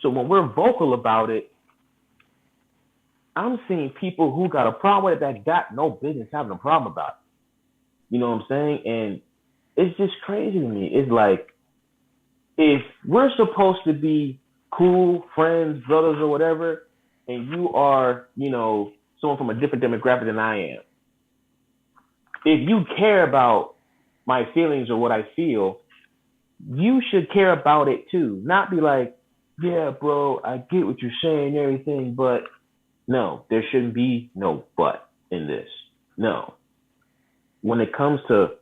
So when we're vocal about it, I'm seeing people who got a problem with it that got no business having a problem about it. You know what I'm saying? And it's just crazy to me. It's like, if we're supposed to be cool friends, brothers, or whatever, and you are, someone from a different demographic than I am, if you care about my feelings or what I feel, you should care about it too. Not be like, yeah, bro, I get what you're saying and everything, but no, there shouldn't be no but in this. No. When it comes to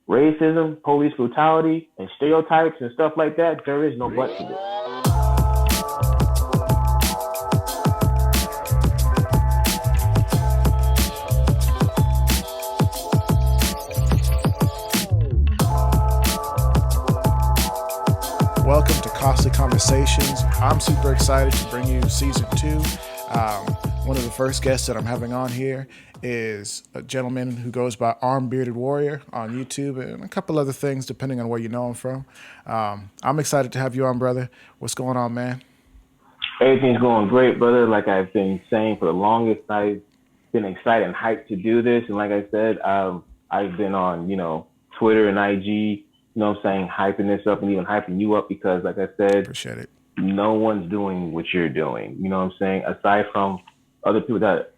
racism, police brutality, and stereotypes and stuff like that, there is no but to this. Welcome to Costly Conversations. I'm super excited to bring you season 2. One of the first guests that I'm having on here is a gentleman who goes by Arm Bearded Warrior on YouTube and a couple other things depending on where you know him from. I'm excited to have you on, brother. What's going on, man? Everything's going great, brother. Like I've been saying for the longest, I've been excited and hyped to do this. And like I said, I've been on, Twitter and IG, hyping this up and even hyping you up because, like I said, appreciate it. No one's doing what you're doing. You know what I'm saying? Aside from other people that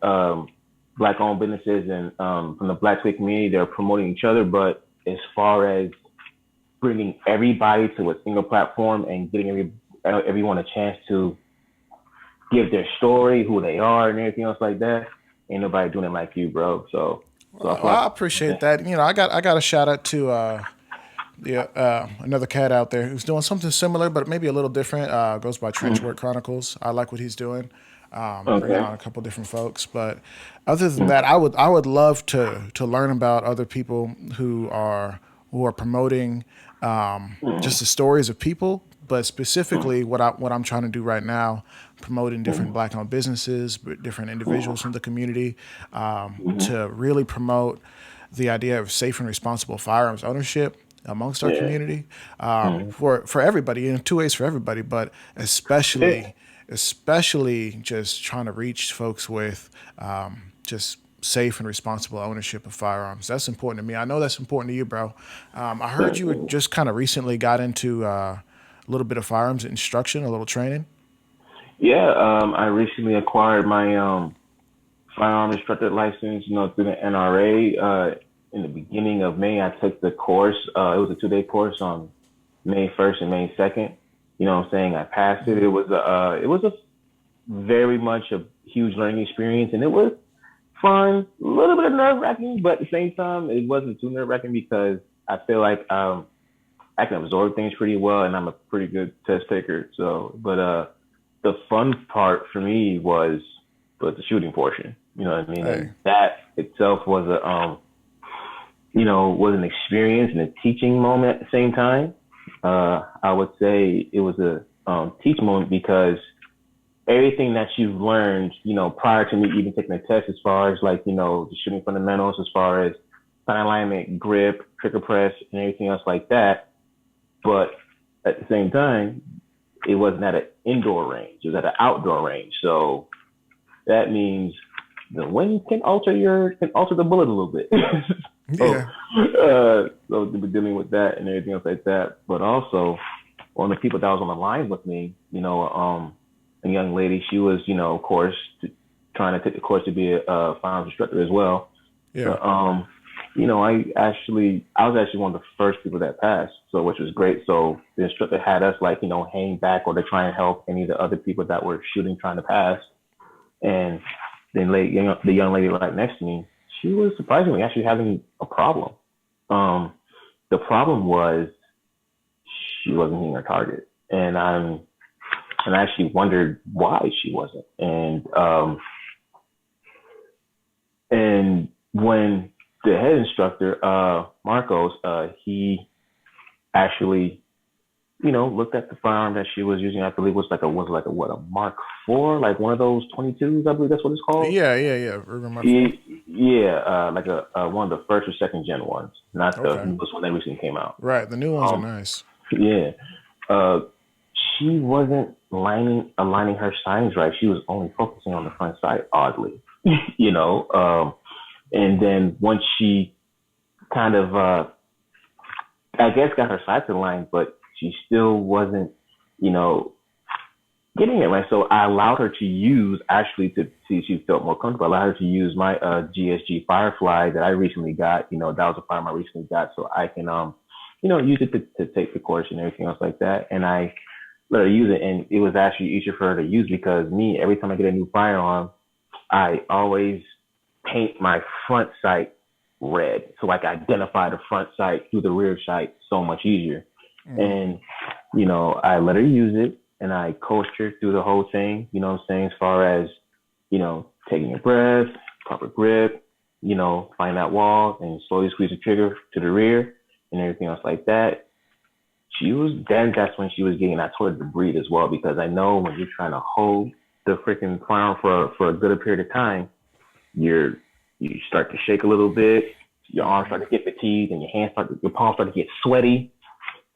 black-owned businesses and from the Black Twitch community, they're promoting each other. But as far as bringing everybody to a single platform and getting everyone a chance to give their story, who they are, and everything else like that, ain't nobody doing it like you, bro. So I appreciate that. I got a shout out to another cat out there who's doing something similar, but maybe a little different. Goes by Trenchwork Chronicles. I like what he's doing. Bringing on a couple different folks, but other than that, I would love to learn about other people who are promoting just the stories of people, but specifically what I'm trying to do right now, promoting different Black-owned businesses, different individuals from the community, to really promote the idea of safe and responsible firearms ownership amongst our community, for everybody, in 2 ways for everybody, but especially just trying to reach folks with just safe and responsible ownership of firearms. That's important to me. I know that's important to you, bro. I heard you had just kind of recently got into a little bit of firearms instruction, a little training. Yeah, I recently acquired my firearm instructor license, through the NRA. In the beginning of May, I took the course. It was a 2-day course on May 1st and May 2nd. You know what I'm saying? I passed it. It was a very much a huge learning experience, and it was fun, a little bit of nerve-wracking, but at the same time, it wasn't too nerve-wracking because I feel like I can absorb things pretty well, and I'm a pretty good test taker. So, but the fun part for me was the shooting portion. You know what I mean? Hey. And that itself was was an experience and a teaching moment at the same time. I would say it was a teaching moment because everything that you've learned, prior to me even taking a test, as far as like, the shooting fundamentals, as far as sight alignment, grip, trigger press, and everything else like that. But at the same time, it wasn't at an indoor range. It was at an outdoor range. So that means the wind can alter the bullet a little bit. Yeah. So we're dealing with that and everything else like that. But also, one of the people that was on the line with me, a young lady, she was, of course, trying to take the course to be a firearms instructor as well. Yeah. I was actually one of the first people that passed, so which was great. So the instructor had us hang back or to try and help any of the other people that were shooting trying to pass. And then the young lady right next to me, she was surprisingly actually having a problem. The problem was she wasn't hitting her target, and I actually wondered why she wasn't. And when the head instructor, Marcos, he actually, looked at the firearm that she was using. I believe was a Mark IV, like one of those 22s. I believe that's what it's called. Yeah. Yeah, like one of the first or second gen ones, not the newest one that recently came out. Right, the new ones are nice. Yeah. she wasn't aligning her signs right. She was only focusing on the front sight, oddly, you know. And then once she kind of, I guess, got her sights aligned, but she still wasn't, you know, getting it right. So I allowed her to use, actually, to see if she felt more comfortable. I allowed her to use my GSG Firefly that I recently got. You know, that was a firearm I recently got, so I can, you know, use it to take the course and everything else like that. And I let her use it, and it was actually easier for her to use because me, every time I get a new firearm, I always paint my front sight red, so I can identify the front sight through the rear sight so much easier. And you know, I let her use it, and I coached her through the whole thing. You know what I'm saying? As far as, you know, taking a breath, proper grip, you know, find that wall and slowly squeeze the trigger to the rear and everything else like that. That's when she was getting, I told her to breathe as well, because I know when you're trying to hold the freaking firearm for a good period of time, you start to shake a little bit, your arms start to get fatigued, and your palms start to get sweaty.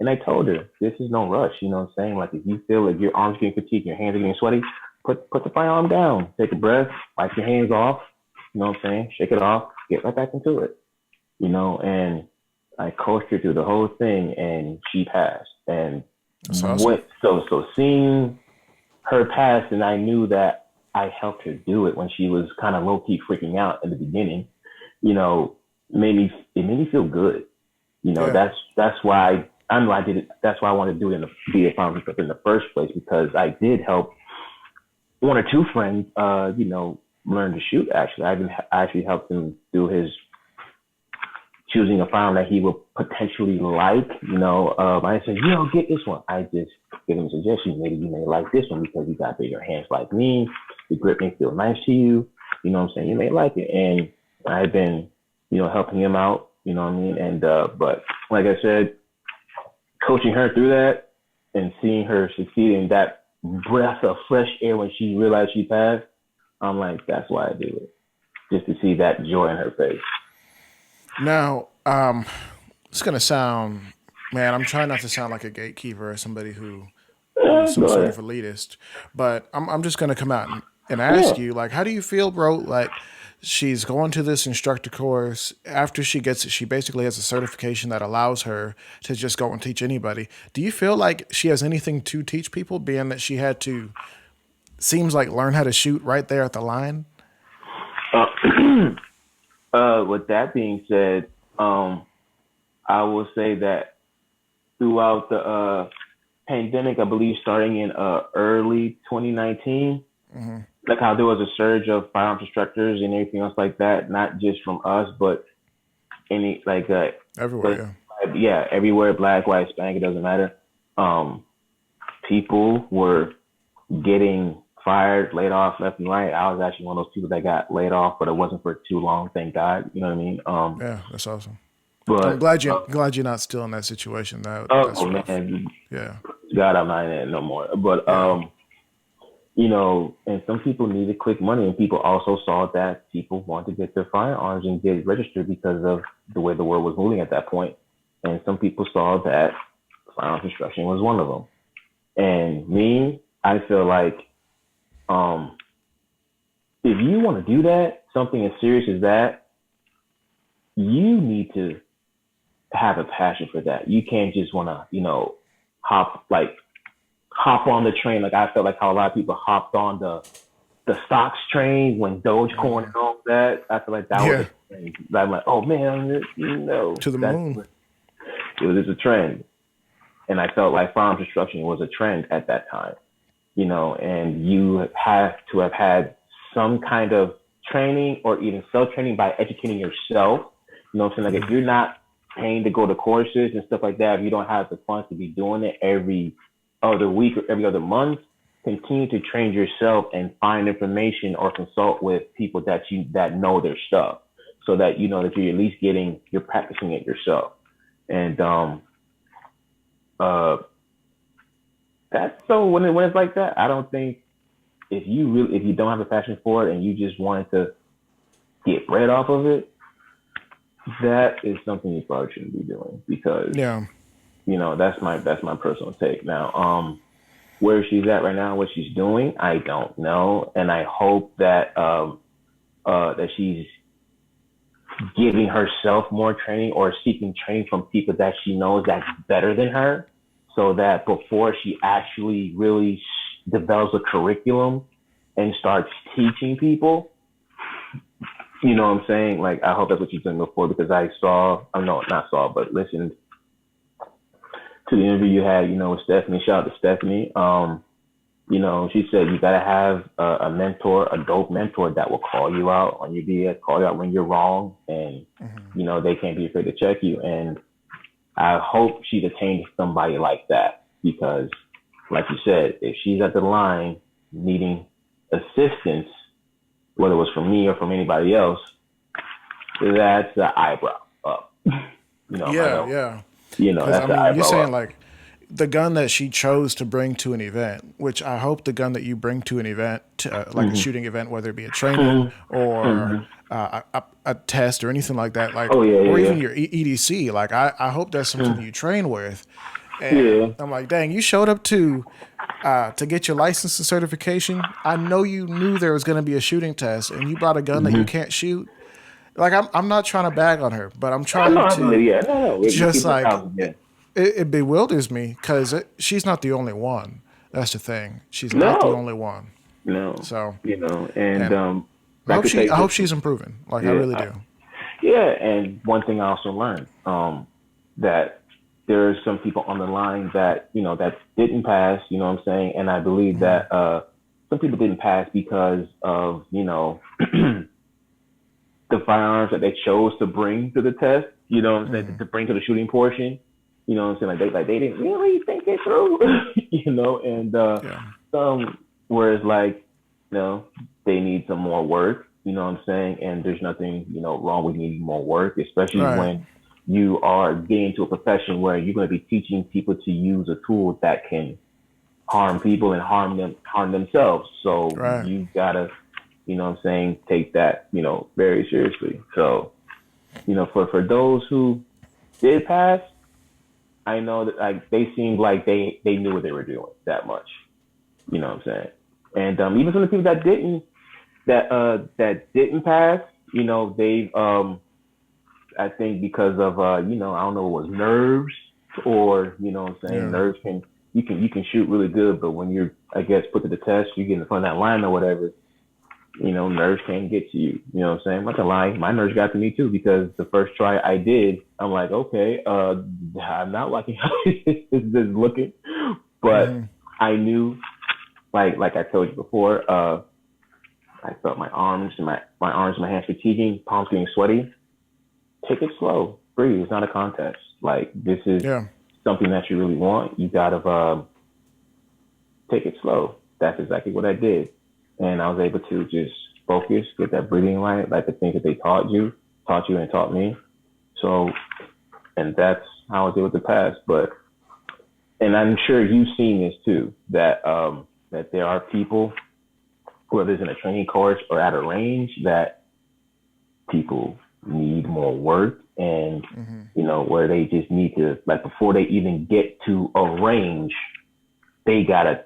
And I told her, this is no rush. You know what I'm saying? Like, if you feel like your arms getting fatigued, your hands are getting sweaty, put the firearm down, take a breath, wipe your hands off. You know what I'm saying? Shake it off, get right back into it. You know, and I coached her through the whole thing, and she passed. And That's awesome. So seeing her pass, and I knew that I helped her do it when she was kind of low key freaking out in the beginning. You know, made me feel good. You know, Yeah. that's why I know I did it. That's why I wanted to do it be a firearms instructor in the first place, because I did help one or two friends, you know, learn to shoot. Actually, I actually helped him do his choosing a firearm that he would potentially like. You know, I said, you know, get this one. I just give him suggestions. Maybe you may like this one because you got bigger hands like me. The grip may feel nice to you. You know what I'm saying? You may like it. And I've been, you know, helping him out. You know what I mean? And but like I said, coaching her through that and seeing her succeed in that breath of fresh air when she realized she passed, I'm like, that's why I do it. Just to see that joy in her face. Now, it's gonna sound, man. I'm trying not to sound like a gatekeeper or somebody who's some Go sort ahead. of elitist, but I'm just gonna come out and Yeah. ask you, like, how do you feel, bro? Like, she's going to this instructor course. After she gets it, she basically has a certification that allows her to just go and teach anybody. Do you feel like she has anything to teach people, being that she had to, seems like, learn how to shoot right there at the line? Uh, with that being said, I will say that throughout the pandemic, I believe starting in early 2019, like how there was a surge of firearms instructors and everything else like that, not just from us, but any like but Everywhere, yeah, everywhere, black, white, Hispanic, it doesn't matter. Um, People were getting fired, laid off left and right. I was actually one of those people that got laid off, but it wasn't for too long, thank God. You know what I mean? yeah, that's awesome. I'm But glad you're not still in that situation. That's oh rough. man, Yeah, God, I'm not in it no more. But yeah, you know, and some people needed quick money, and people also saw that people wanted to get their firearms and get registered because of the way the world was moving at that point. And some people saw that firearms instruction was one of them. And me, I feel like um, if you want to do that, something as serious as that, you need to have a passion for that. You can't just want to, you know, hop like hop on the train. Like I felt like how a lot of people hopped on the stocks train when Dogecoin and all that. I feel like that was yeah. a trend. I'm like, oh man, you know, To the moon. it was just a trend. And I felt like firearms instruction was a trend at that time, you know, and you have to have had some kind of training or even self training by educating yourself. You know what I'm saying? Like if you're not paying to go to courses and stuff like that, if you don't have the funds to be doing it every other week or every other month, continue to train yourself and find information or consult with people that know their stuff, so that you know that you're at least you're practicing it yourself. And uh that's so when it's like that, I don't think if you don't have a passion for it and you just wanted to get bread off of it, that is something you probably shouldn't be doing because Yeah. you know that's my personal take. Now, where she's at right now, what she's doing, I don't know, and I hope that that she's giving herself more training or seeking training from people that she knows that's better than her, so that before she actually really develops a curriculum and starts teaching people, you know what I'm saying? Like, I hope that's what she's doing before, because I saw, I no, not saw, but listened to the interview you had, with Stephanie. Shout out to Stephanie. She said you gotta have a mentor, a dope mentor that will call you out on your BS, call you out when you're wrong, and they can't be afraid to check you. And I hope she's attained somebody like that, because, like you said, if she's at the line needing assistance, whether it was from me or from anybody else, that's an eyebrow up. Yeah. Because That's an eyebrow you're saying up. like the gun that she chose to bring to an event, which I hope the gun that you bring to an event, like a shooting event, whether it be a training or a test or anything like that, like, Oh yeah, or yeah, even your EDC, like I hope that's something you train with. yeah. And Yeah. I'm like, dang, you showed up to get your license and certification. I know you knew there was going to be a shooting test, and you brought a gun that you can't shoot. Like I'm not trying to bag on her, but I'm Oh, no, trying I to believe, yeah. No, we just keep it like thousand, yeah. it bewilders me because she's not the only one. That's the thing. She's not the No, only one. no, So, and and I could say I hope this, she's improving. Like I yeah, really do. yeah. And one thing I also learned, that there are some people on the line that that didn't pass. You know what I'm saying? And I believe that some people didn't pass because of the firearms that they chose to bring to the test. You know what I'm saying? To bring to the shooting portion. You know what I'm saying? They didn't really think it through. And Yeah. some whereas like they need some more work. You know what I'm saying? And there's nothing wrong with needing more work, especially Right. when you are getting into a profession where you're going to be teaching people to use a tool that can harm people and harm themselves. So Right. you gotta take that very seriously. So for those who did pass, I know that like they seemed like they knew what they were doing that much. You know what I'm saying? And even some of the people that didn't pass, they've I think because of I don't know, it was nerves, or what I'm saying, Yeah. nerves can you can shoot really good, but when you're, I guess, put to the test, you get in front of that line or whatever, nerves can get to you. You know what I'm saying? I'm not gonna lie, my nerves got to me too, because the first try I did, I'm like, okay, I'm not liking how this is looking, but I knew, like I told you before, I felt my arms and my hands fatiguing, palms getting sweaty. Take it slow, breathe. It's not a contest. Like, this is Yeah. something that you really want. You gotta take it slow. That's exactly what I did, and I was able to just focus, get that breathing right, like the things that they taught you, and taught me. So, and that's how I was able to pass. But, and I'm sure you've seen this too, that that there are people, whether it's in a training course or at a range, that people need more work, and where they just need to, like, before they even get to a range, they gotta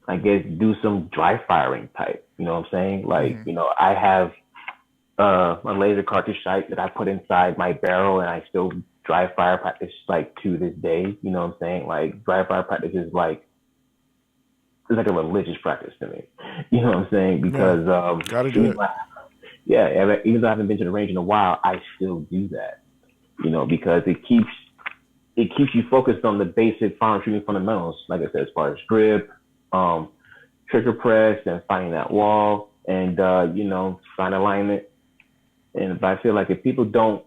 I guess do some dry firing type, what I'm saying, like, I have a laser cartridge sight that I put inside my barrel, and I still dry fire practice, like, to this day. You know what I'm saying? Like, dry fire practice is like, it's like a religious practice to me. You know what I'm saying? Yeah. Because Got to do even it. even though I haven't been to the range in a while, I still do that. Because it keeps you focused on the basic firearm shooting fundamentals. Like I said, as far as grip, trigger press, and finding that wall, and sign alignment. And but I feel like if people don't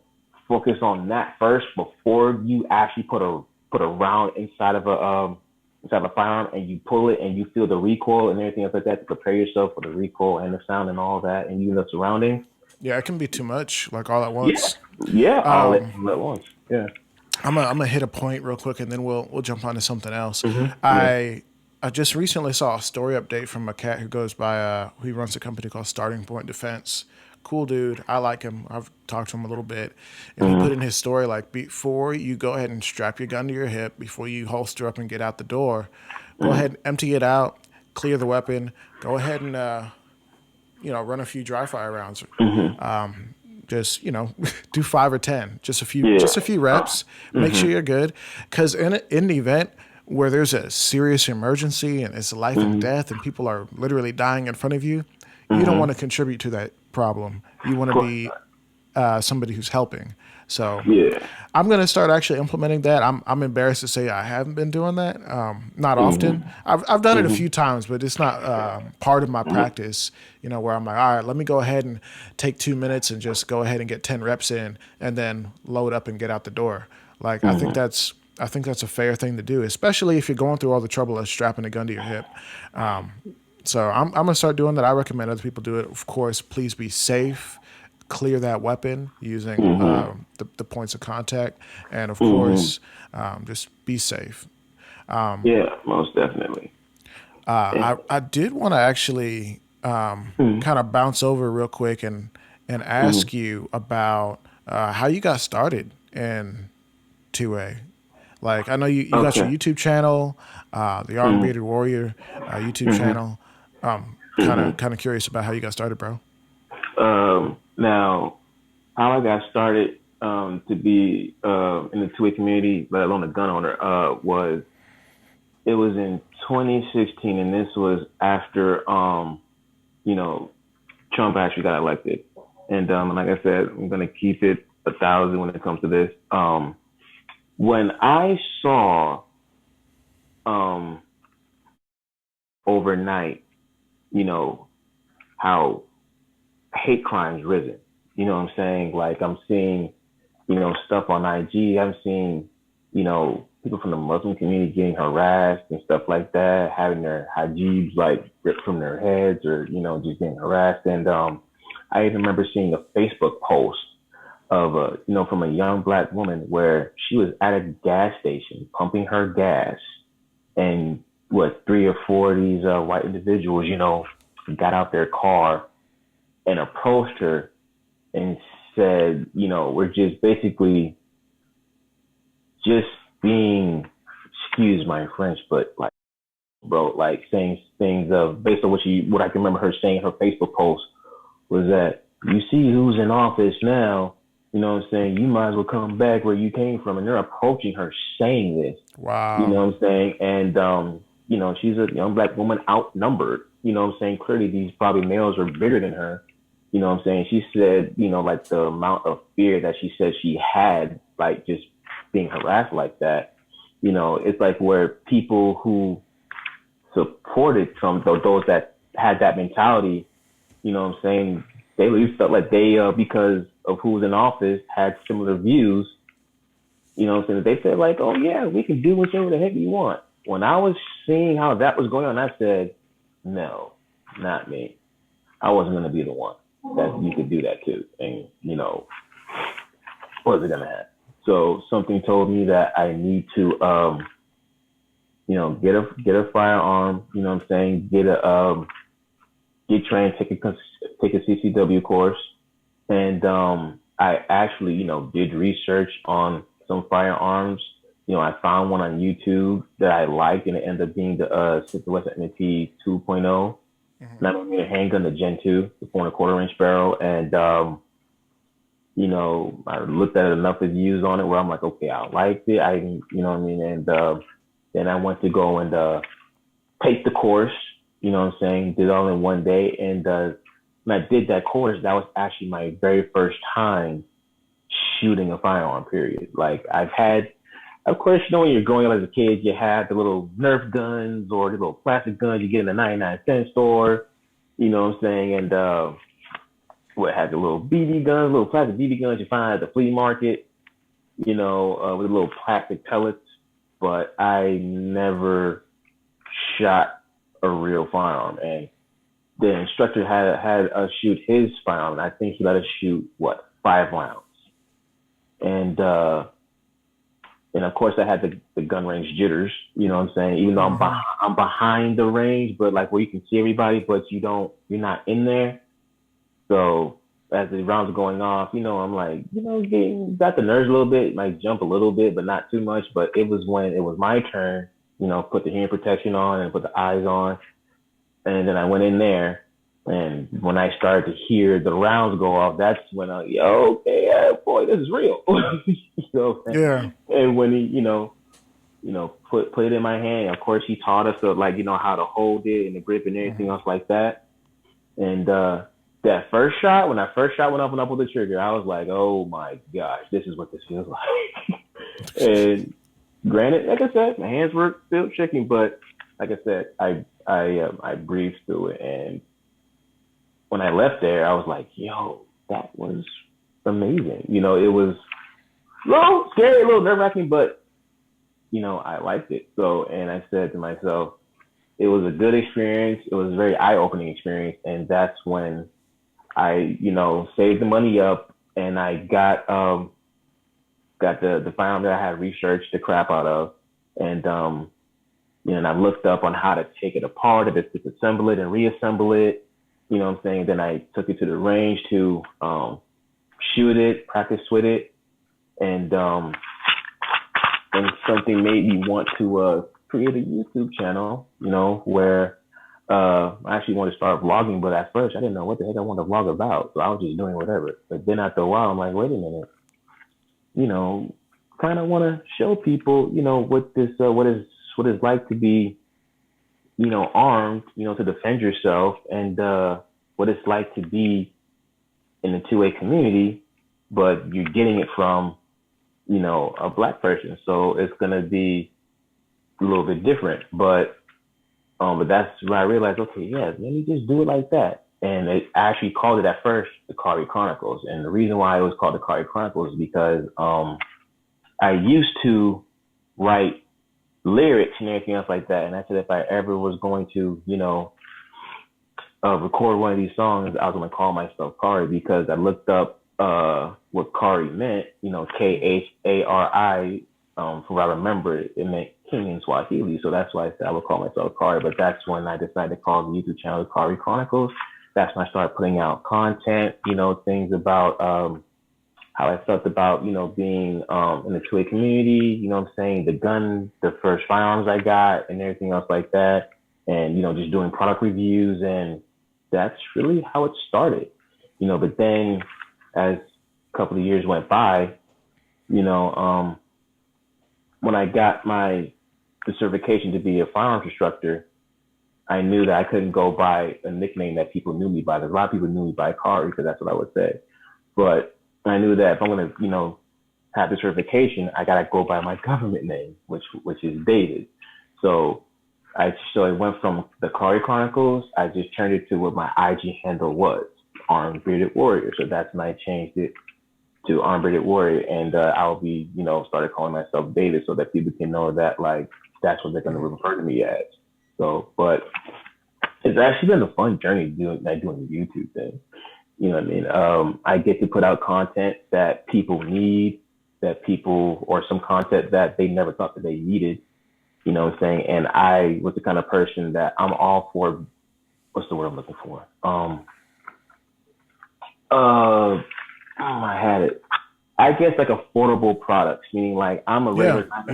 focus on that first before you actually put a round inside of a firearm, and you pull it and you feel the recoil and everything else like that, to prepare yourself for the recoil and the sound and all that, and the surroundings. Yeah. It can be too much, like all at Yeah, once. yeah, all at once. Yeah. I'm gonna hit a point real quick, and then we'll jump on to something else. Yeah. I just recently saw a story update from a cat who goes by who runs a company called Starting Point Defense. Cool dude. I like him. I've talked to him a little bit, and he put in his story, like, before you go ahead and strap your gun to your hip, before you holster up and get out the door, Go ahead and empty it out, clear the weapon. Go ahead and run a few dry fire rounds. Just do 5 or 10, Yeah. just a few reps. Make sure you're good, because in the event where there's a serious emergency and it's life and death and people are literally dying in front of you, you don't want to contribute to that problem. You want to be somebody who's helping. So Yeah. I'm going to start actually implementing that. I'm embarrassed to say I haven't been doing that. Not often. I've done it a few times, but it's not part of my practice, where I'm like, all right, let me go ahead and take 2 minutes and just go ahead and get 10 reps in and then load up and get out the door. Like, I think that's a fair thing to do, especially if you're going through all the trouble of strapping a gun to your hip. So I'm going to start doing that. I recommend other people do it. Of course, please be safe. Clear that weapon using the points of contact, and of course, just be safe. Yeah, most definitely. I did want to actually kind of bounce over real quick and ask you about how you got started in 2A. Like, I know you got your Okay. YouTube channel, the Armed Bearded Warrior YouTube channel. Kind of curious about how you got started, bro. Now, how I got started to be in the 2A community, let alone a gun owner, it was in 2016, and this was after you know Trump actually got elected. And like I said, I'm gonna keep it 1,000 when it comes to this. When I saw um, overnight, you know, how hate crimes risen. You know what I'm saying? Like, I'm seeing, stuff on IG. I'm seeing, people from the Muslim community getting harassed and stuff like that, having their hijabs like ripped from their heads, or, just getting harassed. And I even remember seeing a Facebook post of from a young black woman where she was at a gas station pumping her gas, and what, 3 or 4 of these white individuals, got out their car and approached her and said, we're just basically just being, excuse my French, but like, bro, like saying things of, based on what I can remember her saying in her Facebook post, was that, you see who's in office now, you know what I'm saying? You might as well come back where you came from. And they're approaching her saying this, you Wow. know what I'm saying? And, she's a young black woman, outnumbered, you know what I'm saying? Clearly these probably males are bigger than her. You know what I'm saying? She said, like the amount of fear that she said she had, like just being harassed like that, it's like where people who supported Trump, those that had that mentality, you know what I'm saying, they at least felt like they, because of who was in office, had similar views, you know what I'm saying, they said like, oh yeah, we can do whatever the heck you want. When I was seeing how that was going on, I said, no, not me. I wasn't going to be the one that you could do that to. And, what was it going to happen? So something told me that I need to, get a firearm, you know what I'm saying? Get trained, take a CCW course. And, I actually, did research on some firearms. I found one on YouTube that I liked, and it ended up being the Smith & Wesson MT 2.0. 9mm handgun, the Gen 2, the 4.25 inch barrel. And, I looked at enough reviews on it where I'm like, okay, I liked it. You know what I mean? And then I went to go and take the course, you know what I'm saying? Did it all in one day. And when I did that course, that was actually my very first time shooting a firearm, period. Like, I've had, of course, when you're growing up as a kid, you have the little Nerf guns or the little plastic guns you get in the 99-cent store, you know what I'm saying? And what had the little BB guns, little plastic BB guns you find at the flea market, with the little plastic pellets. But I never shot a real firearm. And the instructor had us shoot his firearm, and I think he let us shoot 5 rounds. And of course, I had the gun range jitters, you know what I'm saying? Even though I'm behind the range, but like where you can see everybody, but you're not in there. So as the rounds are going off, I'm like, got the nerves a little bit, might jump a little bit, but not too much. But it was when it was my turn, put the hearing protection on and put the eyes on. And then I went in there, and when I started to hear the rounds go off, that's when okay, yeah, boy, this is real. Yeah. And when he, put it in my hand. Of course, he taught us how to hold it and the grip and everything else like that. And that first shot, when I first shot went up and up with the trigger, I was like, oh my gosh, this is what this feels like. And granted, like I said, my hands were still shaking, but like I said, I breathed through it. And when I left there, I was like, yo, that was amazing. It was a little scary, a little nerve wracking, but I liked it. So, and I said to myself, it was a good experience. It was a very eye opening experience. And that's when I, saved the money up, and I got the firearm that I had researched the crap out of. And, and I looked up on how to take it apart, disassemble it and reassemble it. You know what I'm saying? Then I took it to the range to shoot it, practice with it. And something made me want to create a YouTube channel, where I actually wanted to start vlogging, but at first I didn't know what the heck I wanted to vlog about. So I was just doing whatever. But then after a while, I'm like, wait a minute, kind of want to show people, what this, what it's like to be, armed, to defend yourself, and what it's like to be in the 2A community, but you're getting it from, a black person. So it's going to be a little bit different, but that's when I realized, okay, yeah, let me just do it like that. And it actually called it at first the Kari Chronicles. And the reason why it was called the Kari Chronicles is because I used to write lyrics and everything else like that. And I said if I ever was going to, record one of these songs, I was going to call myself Kari, because I looked up what Kari meant, Khari. From what I remember, it meant king in Swahili. So that's why I said I would call myself Kari. But that's when I decided to call the YouTube channel the Kari Chronicles. That's when I started putting out content, things about how I felt about, being in the 2A community, the first firearms I got and everything else like that. And, just doing product reviews. And that's really how it started, but then as a couple of years went by, when I got the certification to be a firearms instructor, I knew that I couldn't go by a nickname that people knew me by. There's a lot of people knew me by Kari, because that's what I would say. But I knew that if I'm going to, have the certification, I got to go by my government name, which is David. So it went from the Kari Chronicles. I just turned it to what my IG handle was, Armed Bearded Warrior. So that's when I changed it to Armed Bearded Warrior, and I'll be, started calling myself David, so that people can know that that's what they're going to refer to me as. So, but it's actually been a fun journey doing the YouTube thing. You know what I mean? I get to put out content that people need, or some content that they never thought that they needed. You know what I'm saying? And I was the kind of person that I'm all for. What's the word I'm looking for? I had it. I guess affordable products, meaning I'm a regular 9 to 5.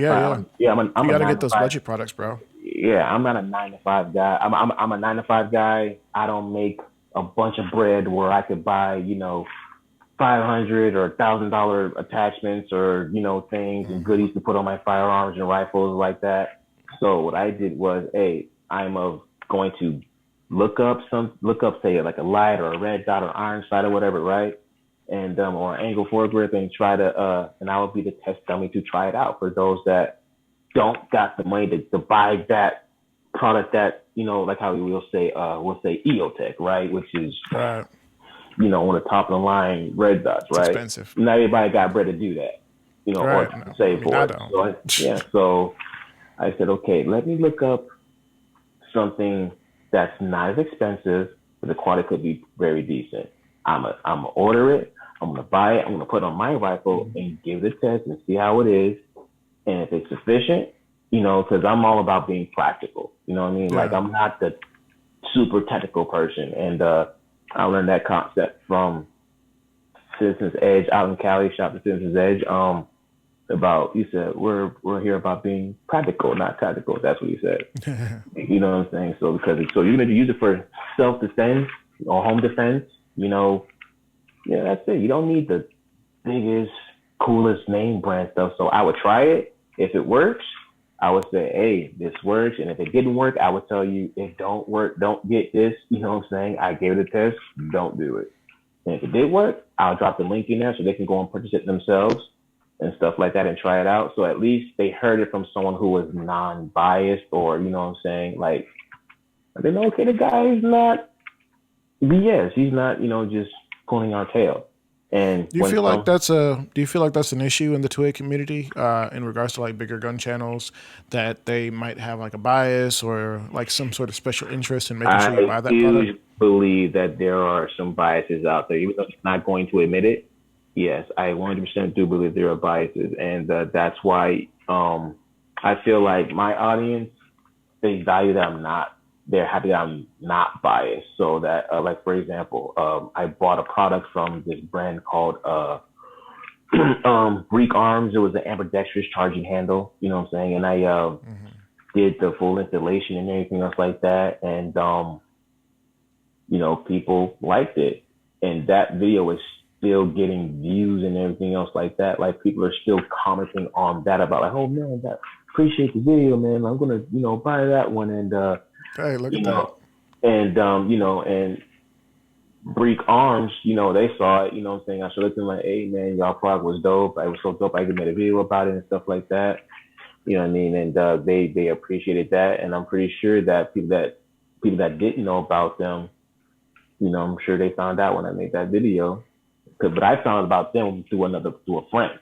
Yeah, I'm you a gotta 9 get to those 5. budget products, bro. Yeah, I'm not a 9 to 5 guy. I'm a 9 to 5 guy. I don't make a bunch of bread where I could buy, $500 or $1,000 attachments or, things and goodies to put on my firearms and rifles like that. So what I did was, I'm going to look up, say like a light or a red dot or iron sight or whatever, right? And or angle foregrip, and try to and I will be the test dummy to try it out for those that don't got the money to buy that product that, like how we'll say EOTech, right? Which is Right. On the top of the line red dots, It's right? expensive. Not everybody got bread to do that, Right. or No, to save for I it. don't. So I said, okay, let me look up something that's not as expensive, but the quality could be very decent. I'm gonna order it. I'm gonna buy it. I'm gonna put it on my rifle and give it a test and see how it is. And if it's sufficient, because I'm all about being practical. You know what I mean? Yeah. I'm not the super technical person. And I learned that concept from Citizens Edge out in Cali. Shop at Citizens Edge. about, you said, we're here about being practical, not tactical. That's what you said. You know what I'm saying? So you're gonna use it for self defense or home defense, yeah, that's it. You don't need the biggest, coolest name brand stuff. So I would try it. If it works, I would say, hey, this works. And if it didn't work, I would tell you, it don't work, don't get this. You know what I'm saying? I gave it a test, don't do it. And if it did work, I'll drop the link in there so they can go and purchase it themselves and stuff like that and try it out. So at least they heard it from someone who was non-biased, or, you know what I'm saying? Like, they know, okay, the guy is not BS. He's not, just pulling our tail. And Do you feel like that's an issue in the 2A community in regards to like bigger gun channels, that they might have like a bias or like some sort of special interest in making sure you I buy that product? do believe that there are some biases out there, even though it's not going to admit it. Yes, I 100% do believe there are biases, and that's why I feel like my audience, they value that they're happy that I'm not biased. So that, like for example, I bought a product from this brand called Greek Arms. It was an ambidextrous charging handle. You know what I'm saying? And I did the full installation and everything else like that, and people liked it, and that video is still getting views and everything else like that. Like people are still commenting on that about like, oh man, that appreciate the video, man. I'm gonna, buy that one, and Hey, look you at that. know, and Greek Arms, they saw it, you know what I'm saying? I showed it to them like, hey man, y'all product was dope. I was so dope. I even made a video about it and stuff like that. You know what I mean? And they appreciated that, and I'm pretty sure that people that didn't know about them, I'm sure they found out when I made that video. But I found about them through a friend.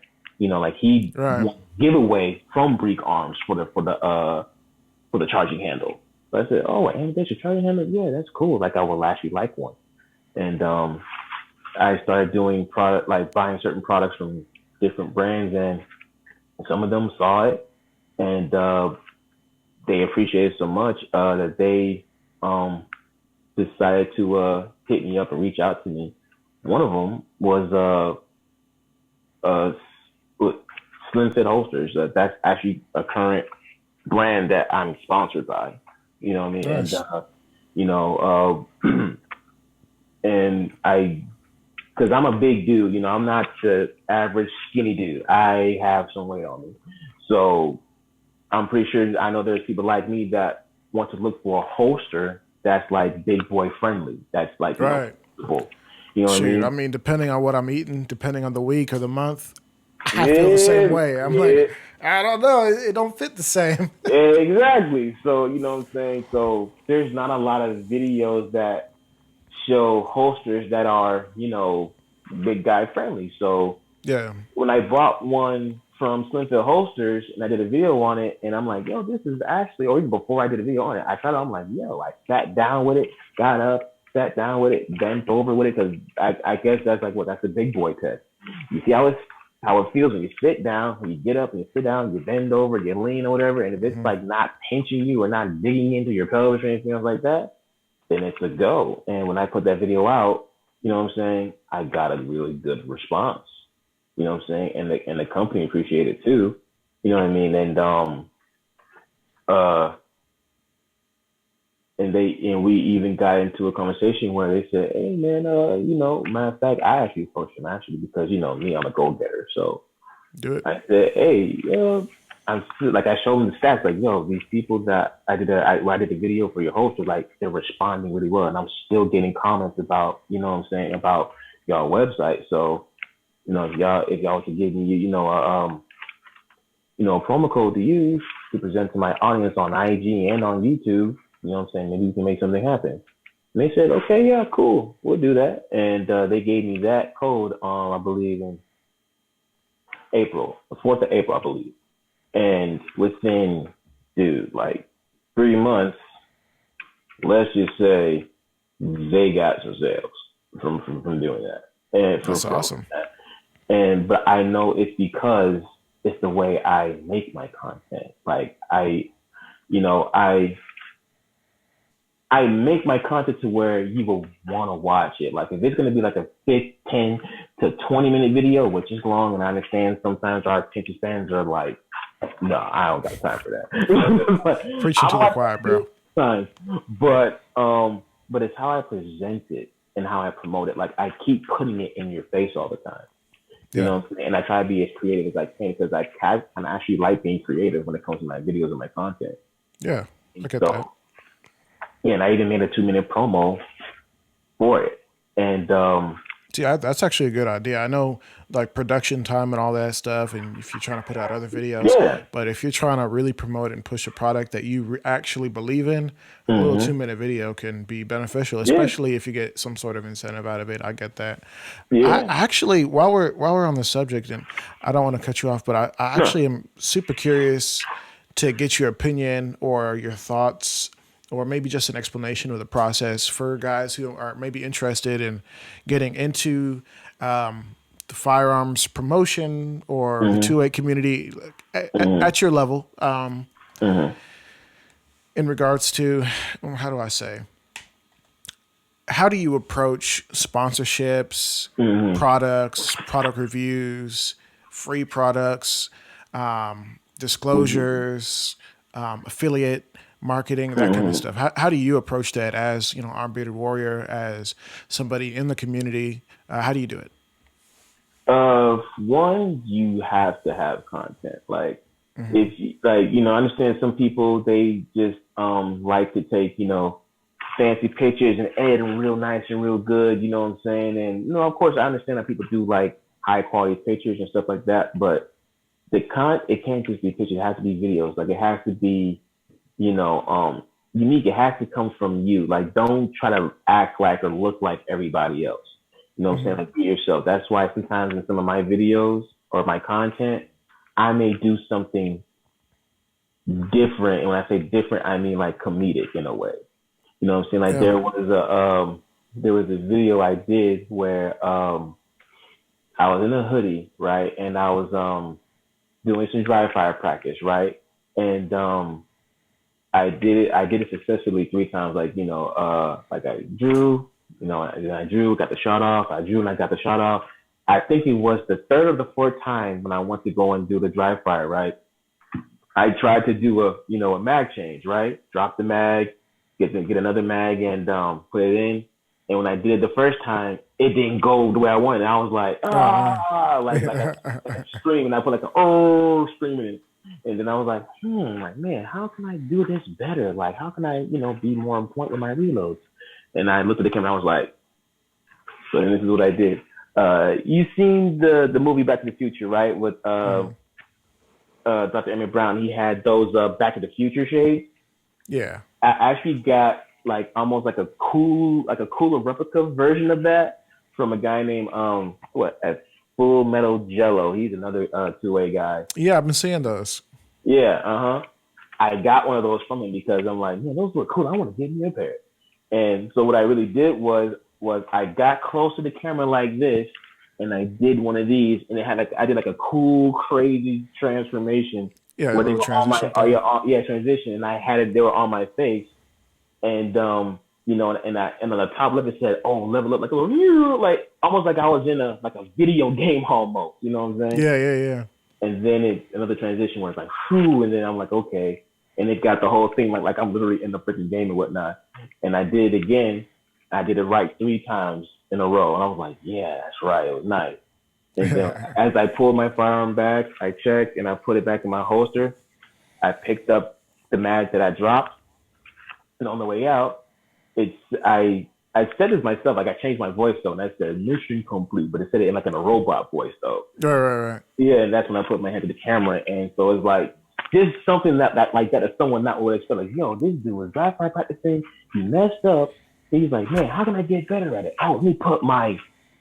Like he Right. won a giveaway from Greek Arms for the charging handle. So I said, oh, ambidextrous charging handle, yeah, that's cool. Like I will actually like one. And I started doing product, like buying certain products from different brands, and some of them saw it, and they appreciated so much that they decided to hit me up and reach out to me. One of them was Slim Fit Holsters. That's actually a current brand that I'm sponsored by. You know what I mean? And Nice. you know, and because I'm a big dude. I'm not the average skinny dude. I have some weight on me, so I'm pretty sure I know there's people like me that want to look for a holster that's like big boy friendly. That's like Right. comfortable. You know what I Shoot, I mean? mean, depending on what I'm eating, depending on the week or the month, I feel the same Yeah, way. I'm like, yeah, I don't know, it don't fit the same. exactly. So you know what I'm saying. So there's not a lot of videos that show holsters that are big guy friendly. So Yeah. when I bought one from Slimfield Holsters and I did a video on it, and I'm like, yo, this is actually, or even before I did a video on it, I tried it. I'm like, yo, I sat down with it, got up, sat down with it, bent over with it, because I guess that's like that's a big boy test. You see how it feels when you sit down, when you get up and you sit down, you bend over, you lean or whatever, and if it's Hmm. like not pinching you or not digging into your pelvis or anything else like that, then it's a go. And when I put that video out, you know what I'm saying, I got a really good response. You know what I'm saying? And the company appreciated it too. You know what I mean? And uh and we even got into a conversation where they said, hey man, matter of fact, I actually approached them actually because me, I'm a go getter. So Do it. I said, hey, I'm still, like I showed them the stats, like these people that I did the video for your host, like they're responding really well, and I'm still getting comments about what I'm saying about y'all website. So if y'all could give me a promo code to use to present to my audience on IG and on YouTube, you know what I'm saying, maybe we can make something happen. And they said, okay, yeah, cool, we'll do that, and they gave me that code, I believe in April, the 4th of April, I believe. And within, dude, like 3 months, let's just say they got some sales from doing that and from That's promoting awesome. that. But I know it's because it's the way I make my content. Like you know, I I make my content to where you will want to watch it. Like if it's going to be like a 10 to 20-minute video, which is long, and I understand sometimes our attention spans are like, no, I don't got time for that. But Preaching to the choir, bro. Time, but it's how I present it and how I promote it. Like I keep putting it in your face all the time. You know what I'm saying? And I try to be as creative as I can because I actually like being creative when it comes to my videos and my content. Yeah, I get that. Yeah, and I even made a 2-minute promo for it. And see, that's actually a good idea. I know like production time and all that stuff, and if you're trying to put out other videos, but if you're trying to really promote and push a product that you actually believe in, a little 2-minute video can be beneficial, especially if you get some sort of incentive out of it. I get that. I actually, while we're on the subject, and I don't want to cut you off, but I actually am super curious to get your opinion or your thoughts, or maybe just an explanation of the process for guys who are maybe interested in getting into the firearms promotion or the 2A community at your level, in regards to, how do I say, how do you approach sponsorships, products, product reviews, free products, disclosures, affiliate marketing, that kind of stuff. How do you approach that as, Armed Bearded Warrior, as somebody in the community? How do you do it? One, you have to have content. Like, if you, like, I understand some people, they just like to take, fancy pictures and edit them real nice and real good, you know what I'm saying? And, of course, I understand that people do like high quality pictures and stuff like that, but it can't just be pictures. It has to be videos. Like, it has to be, unique. It has to come from you. Like, don't try to act like or look like everybody else. You know what I'm saying? Like, be yourself. That's why sometimes in some of my videos or my content, I may do something different. And when I say different, I mean like comedic in a way. You know what I'm saying? Like there was a video I did where I was in a hoodie, right? And I was doing some dry fire practice, right? And I did it successfully 3 times. Like, like I drew, I drew, got the shot off. I drew and I got the shot off. I think it was the 3rd or the 4th time when I went to go and do the dry fire, right? I tried to do a mag change, right? Drop the mag, get another mag and put it in. And when I did it the first time, it didn't go the way I wanted. And I was like, like a scream. And I put like screaming. And then I was like, like, man, how can I do this better? Like, how can I, be more on point with my reloads? And I looked at the camera and I was like, so then this is what I did. You seen the movie Back to the Future, right? With Dr. Emmett Brown. He had those Back to the Future shades. Yeah. I actually got like almost like a cooler replica version of that from a guy named at Full Metal Jello. He's another 2A guy. Yeah, I've been seeing those. Yeah, I got one of those from him because I'm like, man, those look cool. I want to get me a pair. And so what I really did was I got close to the camera like this, and I did one of these, and it had I did like a cool, crazy transformation. Yeah, where they were transition. Transition, and I had it. They were on my face, and and on the top left it said, "Oh, level up," like a little, like almost like I was in a video game almost. You know what I'm saying? Yeah. And then it's another transition where it's like, whew, and then I'm like, okay. And it got the whole thing like I'm literally in the freaking game and whatnot. And I did it again. I did it right 3 times in a row. And I was like, yeah, that's right. It was nice. And then as I pulled my firearm back, I checked and I put it back in my holster. I picked up the mag that I dropped. And on the way out, I said this myself, like I changed my voice though, and I said mission complete, but it said it in a robot voice though. Right. Yeah, and that's when I put my hand to the camera, and so it's like just something that is someone not would expect. Like, yo, this dude was dry fire practicing, he messed up. And he's like, man, how can I get better at it? Oh, let me put my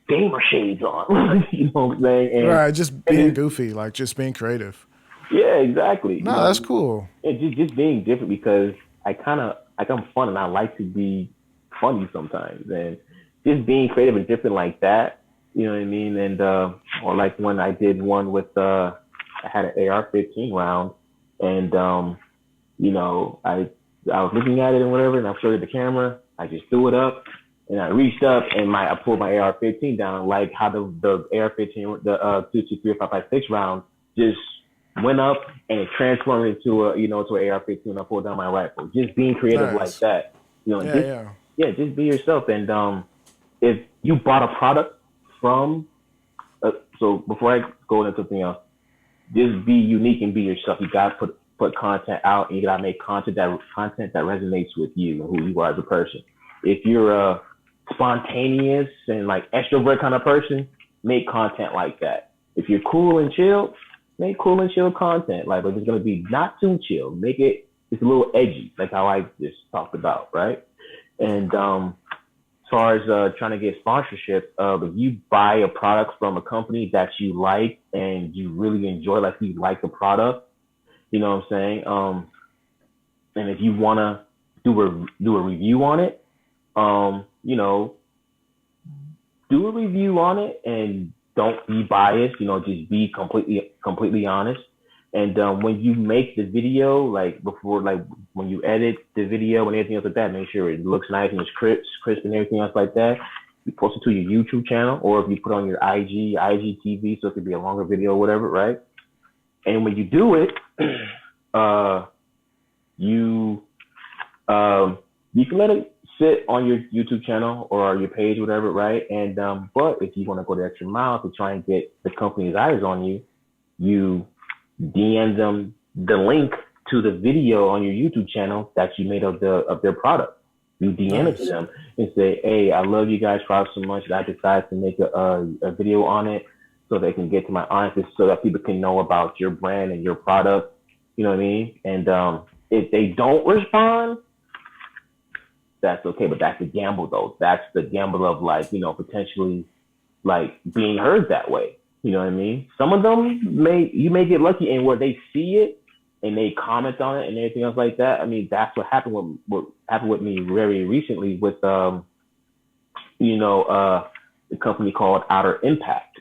gamer shades on. You know what I'm saying? And, right, just being goofy, like just being creative. Yeah, exactly. No, that's cool. And just being different because I'm fun and I like to be funny sometimes, and just being creative and different like that, you know what I mean? And or like when I did one with I had an AR-15 round, and I was looking at it and whatever, and I showed it the camera. I just threw it up, And I reached up and I pulled my AR-15 down, like how the AR-15, the 223-556 round just went up and it transformed into to an AR-15. I pulled down my rifle. Just being creative like Nice. that, Yeah, just yeah. just be yourself. And if you bought a product from, so before I go into something else, just be unique and be yourself. You gotta put content out, and you gotta make content that resonates with you and who you are as a person. If you're a spontaneous and like extrovert kind of person, make content like that. If you're cool and chill, make cool and chill content. Like, but it's gonna be not too chill. Make it it's a little edgy, like how I just talked about, right? And as far as trying to get sponsorship, if you buy a product from a company that you like and you really enjoy, like you like the product, you know what I'm saying? And if you wanna do a review on it, do a review on it and don't be biased. Just be completely honest. And when you make the video, like before, like when you edit the video and everything else like that, make sure it looks nice and it's crisp and everything else like that. You post it to your YouTube channel, or if you put on your IGTV, so it could be a longer video or whatever, right? And when you do it, you you can let it sit on your YouTube channel or your page, whatever, right? And but if you want to go the extra mile to try and get the company's eyes on you, you DM them the link to the video on your YouTube channel that you made of their product. You DM it to them and say, "Hey, I love you guys' product so much that I decided to make a video on it so they can get to my audience, so that people can know about your brand and your product." You know what I mean? And if they don't respond, that's okay, but that's the gamble though. That's the gamble of potentially being heard that way. You know what I mean? Some of them you may get lucky and where they see it and they comment on it and everything else like that. I mean, that's what happened with me very recently with a company called Outer Impact,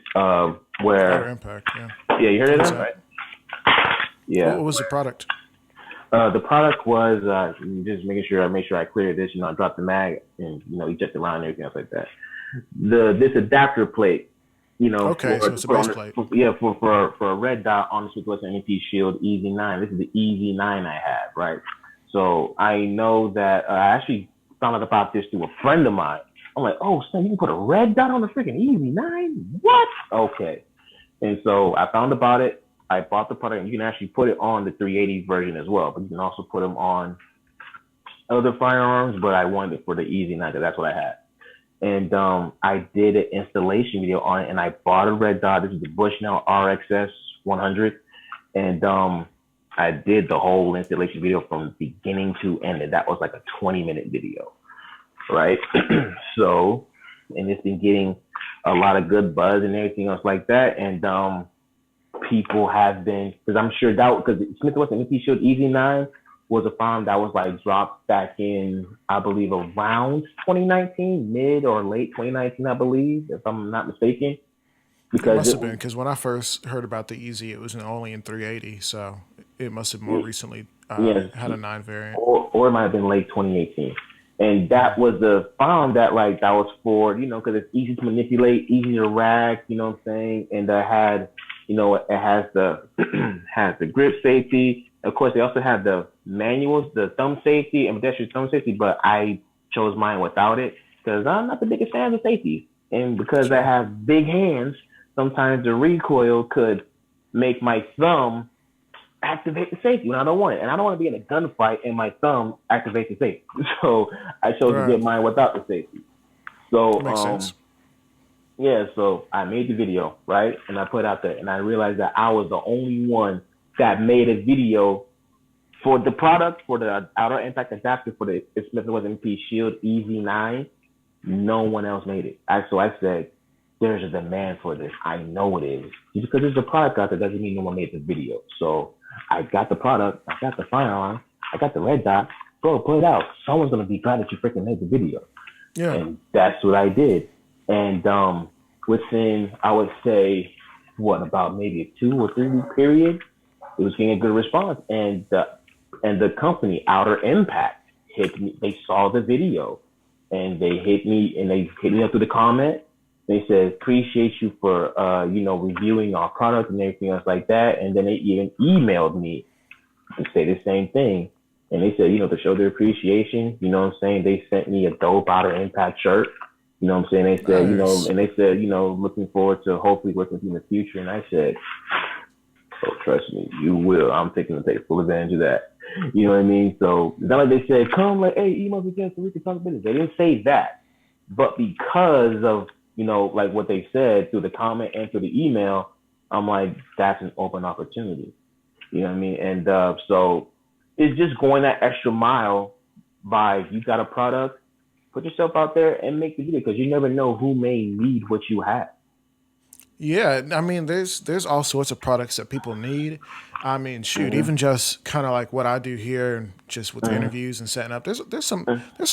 where Outer Impact. Yeah. Yeah, you heard of that, right? Yeah. What was the product? The product was just making sure I clear this. I dropped the mag and eject around and everything else like that. This adapter plate, Okay, so it's a base plate. For a red dot on the Swift MP Shield Easy 9. This is the Easy 9 I have, right? So I know that I actually found out about this through a friend of mine. I'm like, oh, son, you can put a red dot on the freaking Easy 9? What? Okay. And so I found about it. I bought the product, and you can actually put it on the 380 version as well, but you can also put them on other firearms, but I wanted it for the Easy 9 because that's what I had. And I did an installation video on it, and I bought a red dot. This is the Bushnell RXS 100, and I did the whole installation video from beginning to end, and that was like a 20-minute video, right? So, and it's been getting a lot of good buzz and everything else like that, and people have been, because I'm sure that, because Smith & Wesson MP Shield Easy 9 was a firearm that was dropped back in, I believe, around 2019, mid or late 2019, I believe, if I'm not mistaken. Because it must have been, because when I first heard about the Easy, it was only in 380, so it must have more recently had a 9 variant. Or it might have been late 2018. And that was the firearm that that was for, because it's easy to manipulate, easy to rack, you know what I'm saying? And it had, it has the has the grip safety. Of course, they also have the manuals, the thumb safety and pedestrian thumb safety, but I chose mine without it because I'm not the biggest fan of safety. And because I have big hands, sometimes the recoil could make my thumb activate the safety when I don't want it. And I don't want to be in a gunfight and my thumb activates the safety. So I chose to get mine without the safety. So, makes sense. Yeah, so I made the video, right? And I put it out there, and I realized that I was the only one that made a video for the product, for the Outer Impact adapter for the Smith & Wesson MP Shield Easy 9. No one else made it. So I said, there's a demand for this. I know it is. Just because there's a product out there doesn't mean no one made the video. So I got the product, I got the firearm, I got the red dot. Bro, put it out. Someone's going to be glad that you freaking made the video. Yeah. And that's what I did. And within, I would say, about maybe a 2 or 3 week period, it was getting a good response. And the company, Outer Impact, hit me. They saw the video. and they hit me up through the comment. They said, appreciate you for, reviewing our product and everything else like that. And then they even emailed me to say the same thing. And they said, to show their appreciation, they sent me a dope Outer Impact shirt. They said, Nice. looking forward to hopefully working with you in the future. And I said, oh, trust me, you will. I'm thinking to take full advantage of that. You know what I mean? So it's not like they said, come, like, hey, email us again so we can talk business. They didn't say that. But because of, like what they said through the comment and through the email, I'm like, that's an open opportunity. You know what I mean? And so it's just going that extra mile by, if you got a product, put yourself out there and make the video, because you never know who may need what you have. Yeah, I mean, there's all sorts of products that people need. I mean, shoot, even just kind of like what I do here, and just with the interviews and setting up. There's some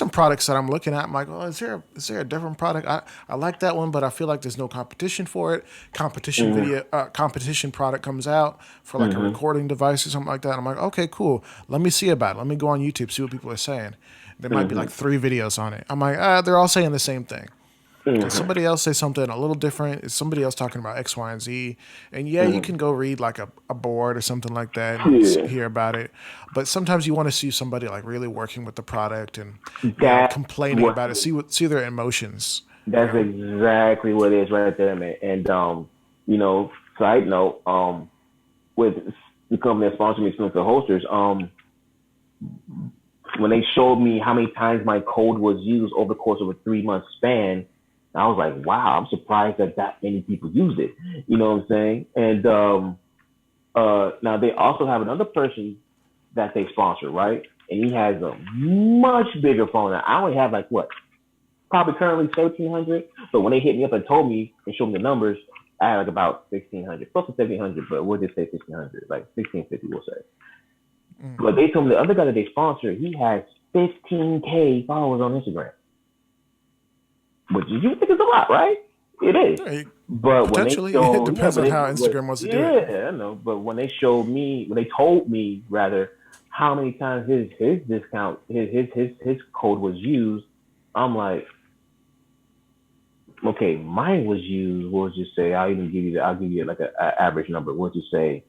products that I'm looking at. I'm like, oh, is there a different product? I like that one, but I feel like there's no competition for it. Competition product comes out for like a recording device or something like that. I'm like, okay, cool. Let me see about it. Let me go on YouTube, see what people are saying. There might be like 3 videos on it. I'm like, they're all saying the same thing. Because somebody else say something a little different. It's somebody else talking about X, Y, and Z. And yeah, you can go read like a board or something like that and hear about it. But sometimes you want to see somebody like really working with the product and complaining about it. See their emotions. That's exactly what it is right there, man. And side note, with the company that sponsored me, Splinter Holsters, when they showed me how many times my code was used over the course of a 3-month span, I was like, wow, I'm surprised that many people used it. You know what I'm saying? And now they also have another person that they sponsor, right? And he has a much bigger phone. Now, I only have like probably currently 1,300. But when they hit me up and told me and showed me the numbers, I had like about 1,600, close to 1,700, but we'll just say 1,600, like 1,650, we'll say. But they told me the other guy that they sponsor, he has 15K followers on Instagram. Which you think is a lot, right? It is. Yeah, But potentially, it depends on how Instagram wants to do it. Yeah, I know. But when they told me rather, how many times his discount, his code was used, I'm like, okay, mine was used. We'll just say I'll give you like an average number. We'll just say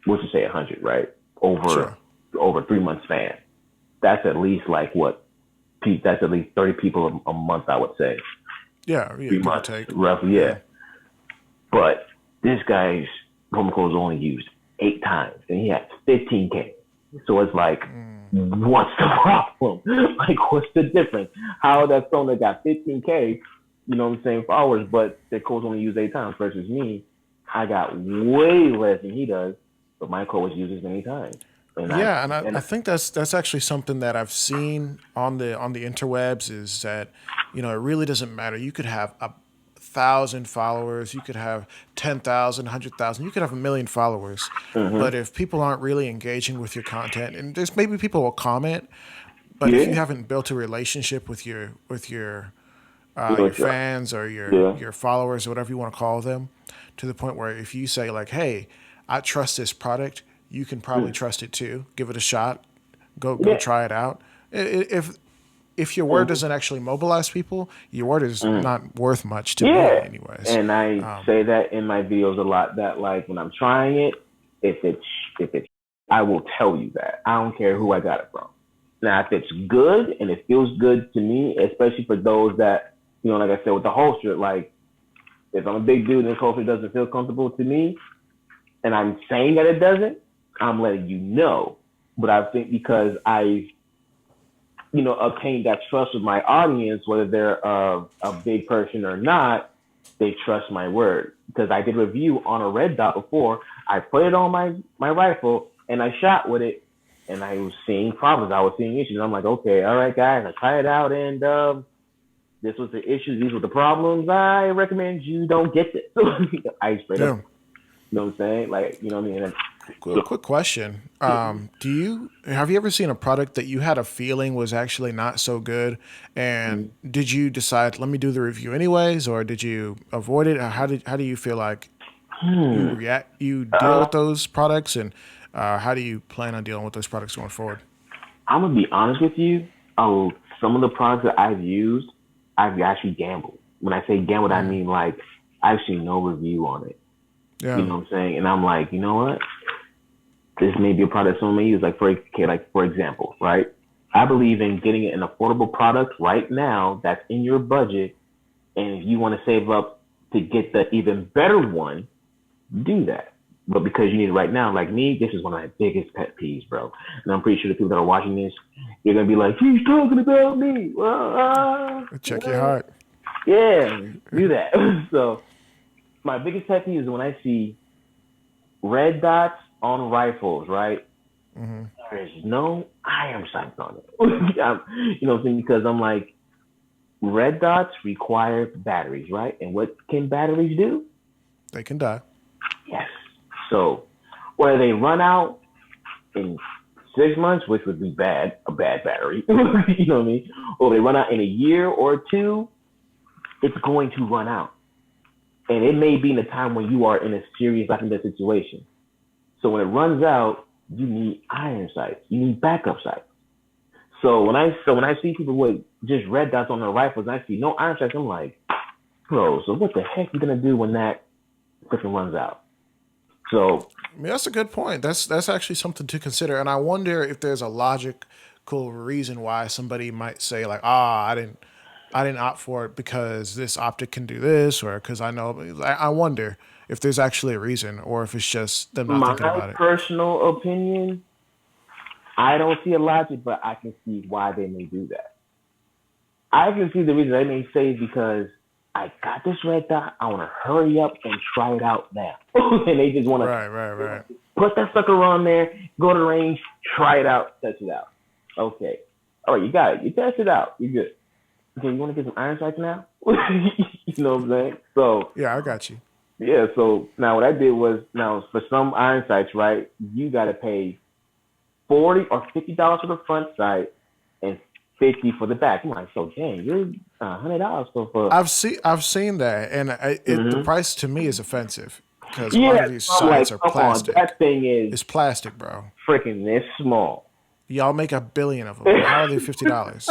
100, right? Over 3-month span. That's at least like what? That's at least 30 people a month, I would say. Yeah, 3 months, roughly, yeah. But this guy's promo code was only used 8 times, and he has 15K. So it's like, what's the problem? Like, what's the difference? How that someone that got 15K, followers, but their code's only used 8 times versus me, I got way less than he does, but my code was used as many times. I think that's actually something that I've seen on the interwebs, is that it really doesn't matter. You could have 1,000 followers, you could have 10,000, 100,000, you could have 1 million followers, but if people aren't really engaging with your content, and there's maybe people will comment, but if you haven't built a relationship with your fans or your followers or whatever you want to call them, to the point where if you say like, hey, I trust this product, you can probably trust it too. Give it a shot. Go try it out. If your word doesn't actually mobilize people, your word is not worth much to me anyways. And I say that in my videos a lot, that like when I'm trying it, if it's I will tell you that. I don't care who I got it from. Now if it's good and it feels good to me, especially for those that, like I said with the holster, like if I'm a big dude and this holster doesn't feel comfortable to me and I'm saying that it doesn't, I'm letting you know. But I think because I've, obtained that trust with my audience, whether they're a big person or not, they trust my word. Because I did a review on a red dot before. I put it on my rifle and I shot with it, and I was seeing problems. I was seeing issues. I'm like, okay, all right, guys, I tried it out, and this was the issue. These were the problems. I recommend you don't get this. I straight up. You know what I'm saying? Like, you know what I mean? Quick question. Have you ever seen a product that you had a feeling was actually not so good, and did you decide, let me do the review anyways, or did you avoid it? How do you feel like you deal with those products, and how do you plan on dealing with those products going forward? I'm gonna be honest with you. some of the products that I've used, I've actually gambled. When I say gambled, I mean like I've seen no review on it. Yeah. You know what I'm saying? And I'm like, you know what? This may be a product someone may use. Like for example, right? I believe in getting an affordable product right now that's in your budget, and if you want to save up to get the even better one, do that. But because you need it right now, like me, this is one of my biggest pet peeves, bro. And I'm pretty sure the people that are watching this, you're gonna be like, he's talking about me. Check your heart. Yeah, do that. So my biggest pet peeve is when I see red dots on rifles, right? Mm-hmm. There's no iron sights on it. You know what I'm saying? Because I'm like, red dots require batteries, right? And what can batteries do? They can die. Yes. So whether they run out in 6 months, which would be a bad battery, you know what I mean? Or they run out in a year or two, it's going to run out. And it may be in a time when you are in a serious life and death situation. So when it runs out, you need iron sights. You need backup sights. So when I see people with just red dots on their rifles, and I see no iron sights, I'm like, bro, so what the heck are you gonna do when that freaking runs out? So I mean, that's a good point. That's actually something to consider. And I wonder if there's a logical reason why somebody might say like, I didn't opt for it because this optic can do this, or because I know. I wonder if there's actually a reason, or if it's just them not thinking about my it. personal opinion, I don't see a logic, but I can see why they may do that. I can see the reason they may say is because I got this red dot. I want to hurry up and try it out now. And they just want to Right. put that sucker on there, go to the range, try it out, test it out. Okay. All right, you got it. You test it out. You're good. Okay, you want to get some iron sights now? You know what I'm saying? So, Yeah, I got you. yeah, so now what I did was, now for some iron sights, right, you got to pay $40 or $50 for the front sight and 50 for the back. I'm like, so dang, you're $100 for. I've seen that, and the Mm-hmm. price to me is offensive because a lot Yeah, of these I'm like, sites are come on, plastic. that thing is It's plastic, bro. freaking this small. Y'all make $1 billion of them. How are they $50?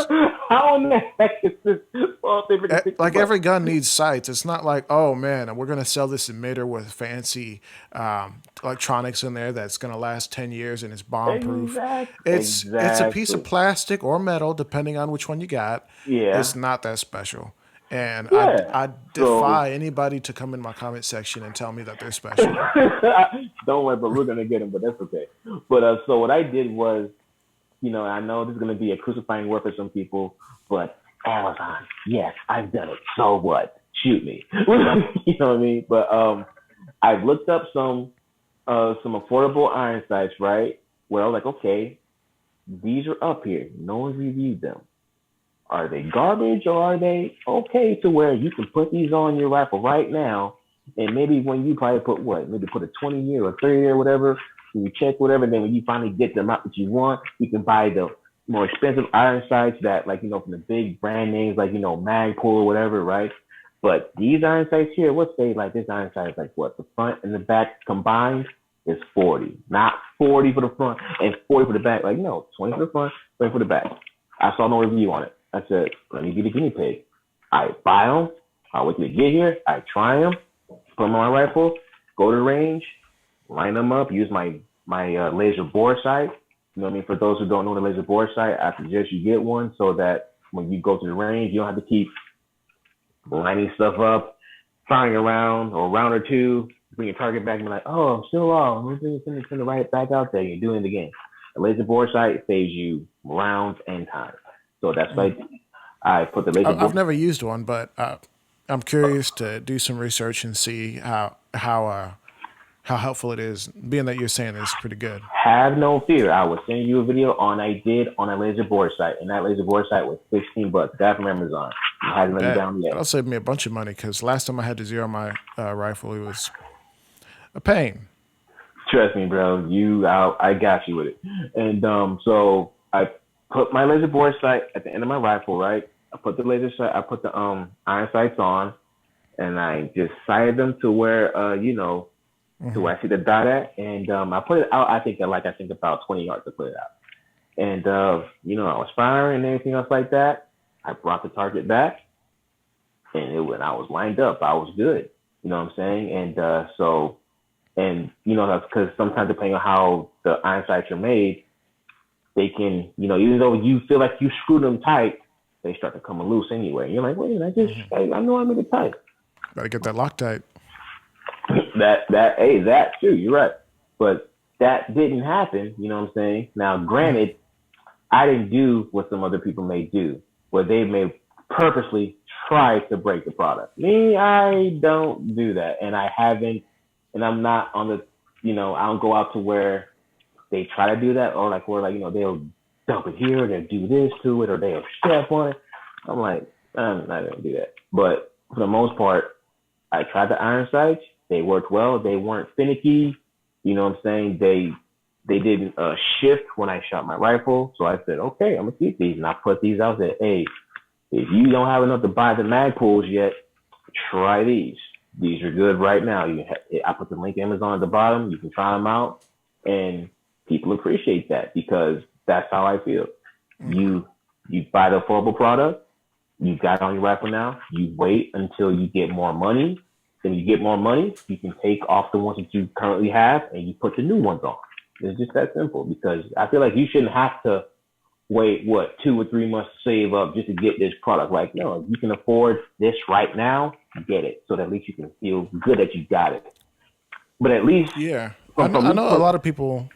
How in the heck is this small thing freaking 60 Like bucks? every gun needs sights. It's not like, oh man, we're gonna sell this emitter with fancy electronics in there that's gonna last 10 years and it's bomb proof. It's a piece of Exactly. plastic or metal, depending on which one you got. Yeah. It's not that special, and Yeah. I So defy anybody to come in my comment section and tell me that they're special. don't worry, but we're gonna get him, but that's okay. But so what I did was, I know this is gonna be a crucifying word for some people, but Amazon, yes, I've done it. So what? Shoot me. You know what I mean? But I've looked up some affordable iron sights, right? Where I was like, okay, these are up here. No one's reviewed them. Are they garbage or are they okay to where you can put these on your rifle right now? And maybe when you probably put what? Maybe put a 20-year or 30-year, whatever. You check whatever. And then when you finally get the amount that you want, you can buy the more expensive iron sights that, like, from the big brand names, like, Magpul or whatever, right? But these iron sights here, let's say like this iron sight is like what? The front and the back combined is 40. Not 40 for the front and 40 for the back. Like, no, 20 for the front, 20 for the back. I saw no review on it. I said, let me be the guinea pig. I buy them. I wait till they get here. I try them, put them on my rifle, go to the range, line them up, use my laser bore sight. You know what I mean? For those who don't know the laser bore sight, I suggest you get one so that when you go to the range, you don't have to keep lining stuff up, firing around or a round or two, bring your target back and be like, oh, I'm still off. I'm going to send it right back out there. You're doing it again. A laser bore sight saves you rounds and time. So that's why I put the laser bore. I've never used one, but I'm curious to do some research and see how helpful it is. Being that you're saying it's pretty good. Have no fear. I will send you a video on I did on a laser bore sight, and that laser bore sight was $16. Got from Amazon. It hasn't let me down yet. That'll save me a bunch of money because last time I had to zero my rifle, it was a pain. Trust me, bro. I got you with it. And so I put my laser bore sight at the end of my rifle, right? I put the iron sights on, and I just sighted them to where to where I see the dot at, and I put it out. I think about 20 yards to put it out. And I was firing and everything else like that. I brought the target back, and when I was lined up, I was good. You know what I'm saying? And that's because sometimes depending on how the iron sights are made, they can, even though you feel like you screwed them tight, they start to come loose anyway. And you're like, wait a minute, I know I made it tight. Gotta get that Loctite. that too, you're right. But that didn't happen, you know what I'm saying? Now, granted, I didn't do what some other people may do, where they may purposely try to break the product. Me, I don't do that. And I haven't, and I'm not on the, I don't go out to where they try to do that, or they'll dump it here, or they'll do this to it, or they'll step on it. I'm like, I'm not going to do that. But for the most part, I tried the iron sights. They worked well. They weren't finicky. You know what I'm saying? They didn't shift when I shot my rifle. So I said, okay, I'm going to keep these. And I put these out there. Hey, if you don't have enough to buy the mag pulls yet, try these. These are good right now. I put the link Amazon at the bottom. You can try them out. And people appreciate that because that's how I feel. You buy the affordable product. You got it on your rifle now. You wait until you get more money. Then you get more money. You can take off the ones that you currently have and you put the new ones on. It's just that simple because I feel like you shouldn't have to wait, 2 or 3 months to save up just to get this product. Like, no, you can afford this right now, get it. So that at least you can feel good that you got it. But at least... Yeah. I know a lot of people...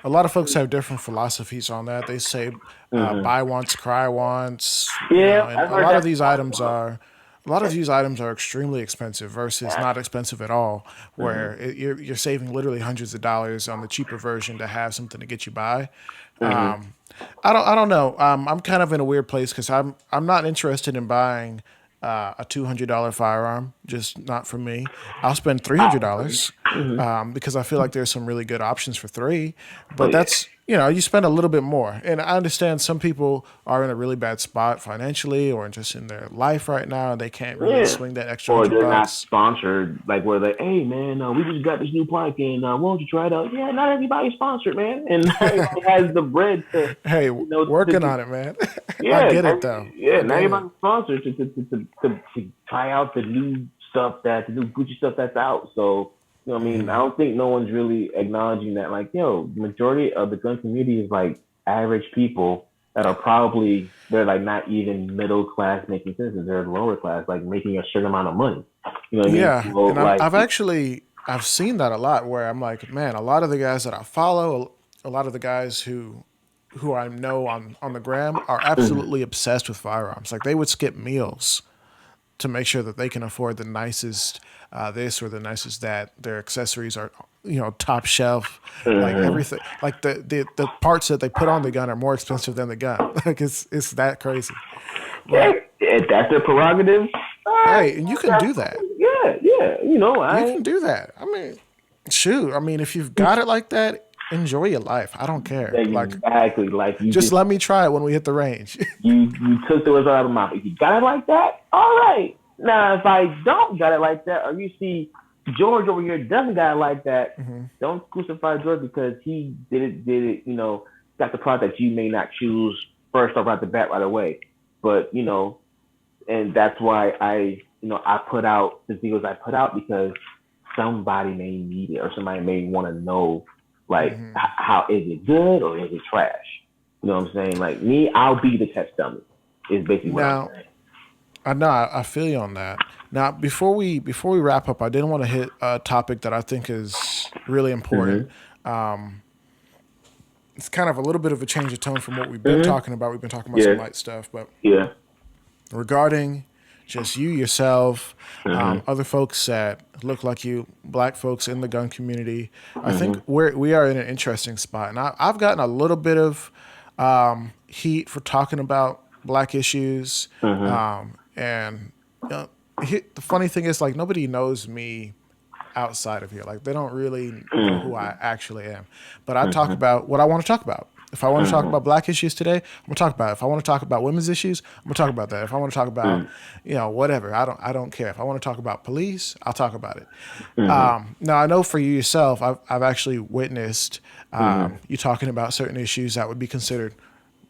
A lot of folks have different philosophies on that. They say buy once, cry once. Yeah, and a lot of these items are extremely expensive versus not expensive at all. Where you're saving literally hundreds of dollars on the cheaper version to have something to get you by. I don't know. I'm kind of in a weird place because I'm not interested in buying a $200 firearm, just not for me. I'll spend $300 because I feel like there's some really good options for $300, but that's, you spend a little bit more. And I understand some people are in a really bad spot financially or just in their life right now, and they can't really swing that extra or $100. They're not sponsored, like where they're like, hey man, we just got this new product and why don't you try it out? Yeah, not everybody's sponsored, man, and not everybody has the bread to. Hey, working on it, man. Yeah, I get it though. Yeah, not everybody's sponsored to try out the new stuff the new Gucci stuff that's out. So. I mean, I don't think no one's really acknowledging that. Like, the majority of the gun community is like average people that are they're like not even middle class making sense. They're lower class, like making a certain amount of money. You know what I mean? Yeah, so, and I've seen that a lot. Where I'm like, man, a lot of the guys that I follow, a lot of the guys who I know on the gram are absolutely obsessed with firearms. Like they would skip meals to make sure that they can afford the nicest this or the nicest that. Their accessories are, top shelf. Like everything, like the parts that they put on the gun are more expensive than the gun. Like it's that crazy. But, yeah, that's their prerogative. Hey, and you can do that. Yeah. You can do that. I mean, shoot. I mean, if you've got it like that, enjoy your life. I don't care. Exactly. Like you just let me try it when we hit the range. you took the words out of my mouth. If you got it like that, all right. Now, if I don't got it like that, or you see George over here doesn't got it like that, don't crucify George because he did it, got the product that you may not choose first off right the bat right away. But, and that's why I put out the videos I put out because somebody may need it or somebody may want to know, like, how is it good or is it trash? You know what I'm saying? Like, me, I'll be the test dummy is basically what I'm saying. I know. I feel you on that. Now, before we wrap up, I did want to hit a topic that I think is really important. It's kind of a little bit of a change of tone from what we've been talking about. We've been talking about some light stuff, but regarding just you, yourself, other folks that look like you, black folks in the gun community, I think we are in an interesting spot. And I've gotten a little bit of heat for talking about black issues. And the funny thing is, like, nobody knows me outside of here. Like, they don't really know who I actually am. But I talk about what I want to talk about. If I want to talk about black issues today, I'm gonna talk about it. If I want to talk about women's issues, I'm gonna talk about that. If I want to talk about, whatever, I don't care. If I want to talk about police, I'll talk about it. Now I know for you yourself, I've actually witnessed You're talking about certain issues that would be considered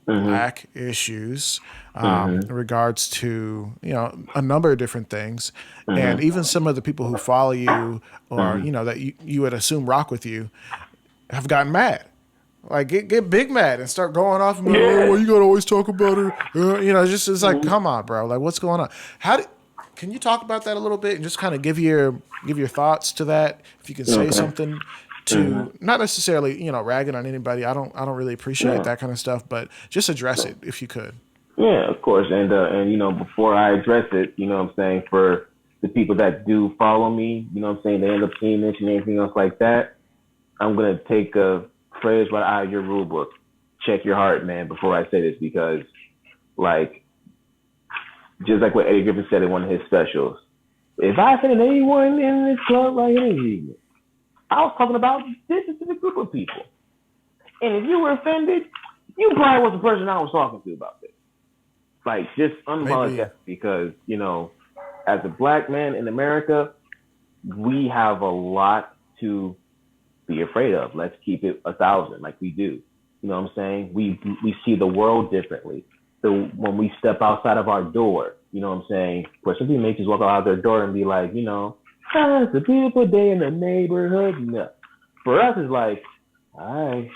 Mm-hmm. black issues Mm-hmm. in regards to a number of different things, and Mm-hmm. even some of the people who follow you or Mm-hmm. that you would assume rock with you have gotten mad. Like get big mad and start going off and be like, oh, Yeah. well, you gotta always talk about it. Just it's like, Mm-hmm. come on, bro. Like, what's going on? Can you talk about that a little bit and just kind of give your thoughts to that? If you can say Okay. something Mm-hmm. to not necessarily ragging on anybody. I don't really appreciate Yeah. that kind of stuff, but just address it if you could. Yeah, of course. And before I address it, I'm saying, for the people that do follow me, I'm saying, they end up seeing this and anything else like that, I'm gonna take a phrase right out of your rule book. Check your heart, man, before I say this, because, like, just like what Eddie Griffin said in one of his specials, if I offended anyone in this club like energy, I was talking about this specific group of people. And if you were offended, you probably was the person I was talking to about this. Like, just Maybe unapologetic, because, as a black man in America, we have a lot to be afraid of. Let's keep it 1,000, like we do. You know what I'm saying? We see the world differently. So when we step outside of our door, you know what I'm saying? Where some people may just walk out their door and be like, it's a beautiful day in the neighborhood. No. For us, it's like, all right,